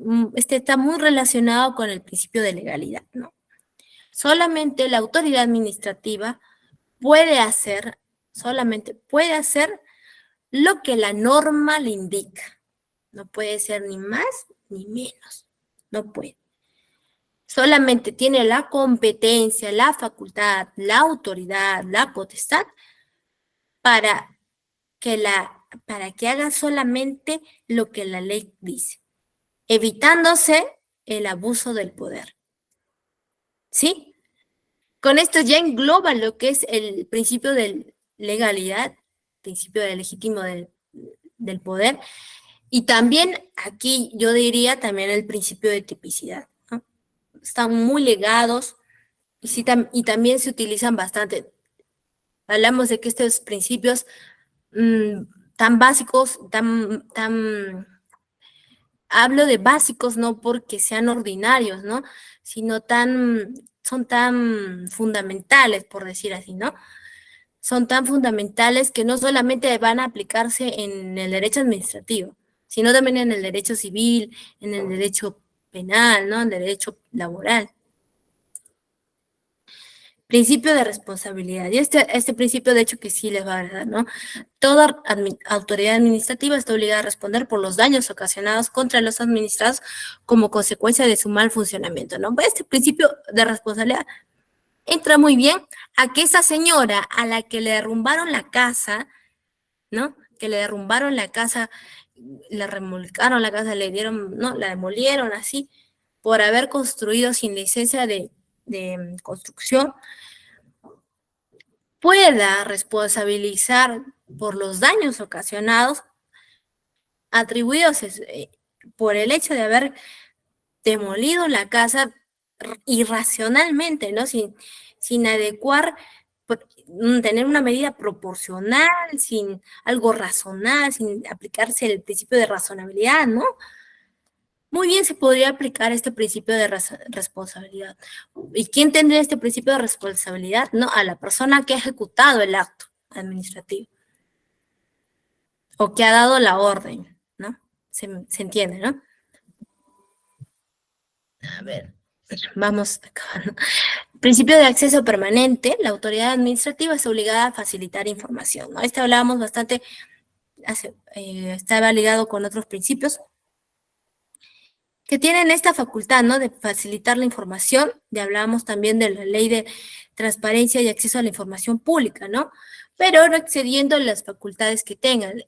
Speaker 1: relacionado con el principio de legalidad, ¿no? Solamente la autoridad administrativa puede hacer Solamente puede hacer lo que la norma le indica. No puede ser ni más ni menos. No puede. Solamente tiene la competencia, la facultad, la autoridad, la potestad para que haga solamente lo que la ley dice, evitándose el abuso del poder. ¿Sí? Con esto ya engloba lo que es el principio de legalidad, principio de legítimo del poder, y también aquí yo diría también el principio de tipicidad, ¿no? Están muy ligados y, sí, y también se utilizan bastante. Hablamos de que estos principios tan básicos, hablo de básicos no porque sean ordinarios, ¿no? Sino son tan fundamentales, por decir así, ¿no? Son tan fundamentales que no solamente van a aplicarse en el derecho administrativo, sino también en el derecho civil, en el derecho penal, ¿no? En el derecho laboral. Principio de responsabilidad. Y este principio, de hecho, que sí les va a agradar, ¿no? Toda autoridad administrativa está obligada a responder por los daños ocasionados contra los administrados como consecuencia de su mal funcionamiento, ¿no? Este principio de responsabilidad entra muy bien a que esa señora a la que le derrumbaron la casa, ¿no? Que le derrumbaron la casa, le remolcaron la casa, le dieron, ¿no? La demolieron así, por haber construido sin licencia de construcción, pueda responsabilizar por los daños ocasionados atribuidos por el hecho de haber demolido la casa irracionalmente, ¿no? Sin adecuar, tener una medida proporcional, sin algo razonable, sin aplicarse el principio de razonabilidad, ¿no? Muy bien se podría aplicar este principio de responsabilidad. ¿Y quién tendría este principio de responsabilidad? No, a la persona que ha ejecutado el acto administrativo o que ha dado la orden, ¿no? Se entiende, ¿no? A ver, vamos acabando. Principio de acceso permanente. La autoridad administrativa es obligada a facilitar información, ¿no? Este hablábamos bastante, estaba ligado con otros principios que tienen esta facultad, ¿no? De facilitar la información. Ya hablábamos también de la ley de transparencia y acceso a la información pública, ¿no? Pero no excediendo las facultades que tengan.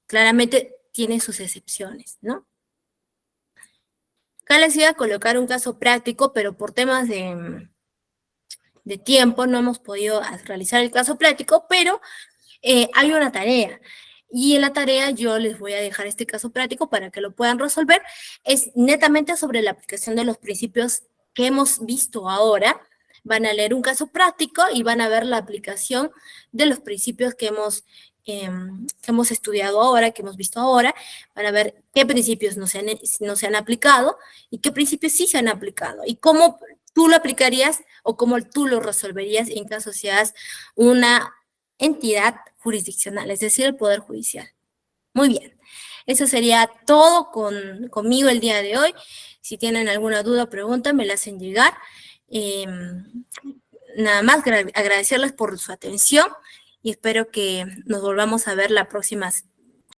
Speaker 1: Claramente tiene sus excepciones, ¿no? Acá les iba a colocar un caso práctico, pero por temas de tiempo no hemos podido realizar el caso práctico, pero hay una tarea. Y en la tarea yo les voy a dejar este caso práctico para que lo puedan resolver. Es netamente sobre la aplicación de los principios que hemos visto ahora. Van a leer un caso práctico y van a ver la aplicación de los principios que hemos estudiado ahora, que hemos visto ahora. Van a ver qué principios no se han aplicado y qué principios sí se han aplicado. Y cómo tú lo aplicarías o cómo tú lo resolverías en caso seas una entidad jurisdiccional, es decir, el Poder Judicial. Muy bien, eso sería todo conmigo el día de hoy. Si tienen alguna duda o pregunta, me la hacen llegar. Nada más agradecerles por su atención y espero que nos volvamos a ver la próxima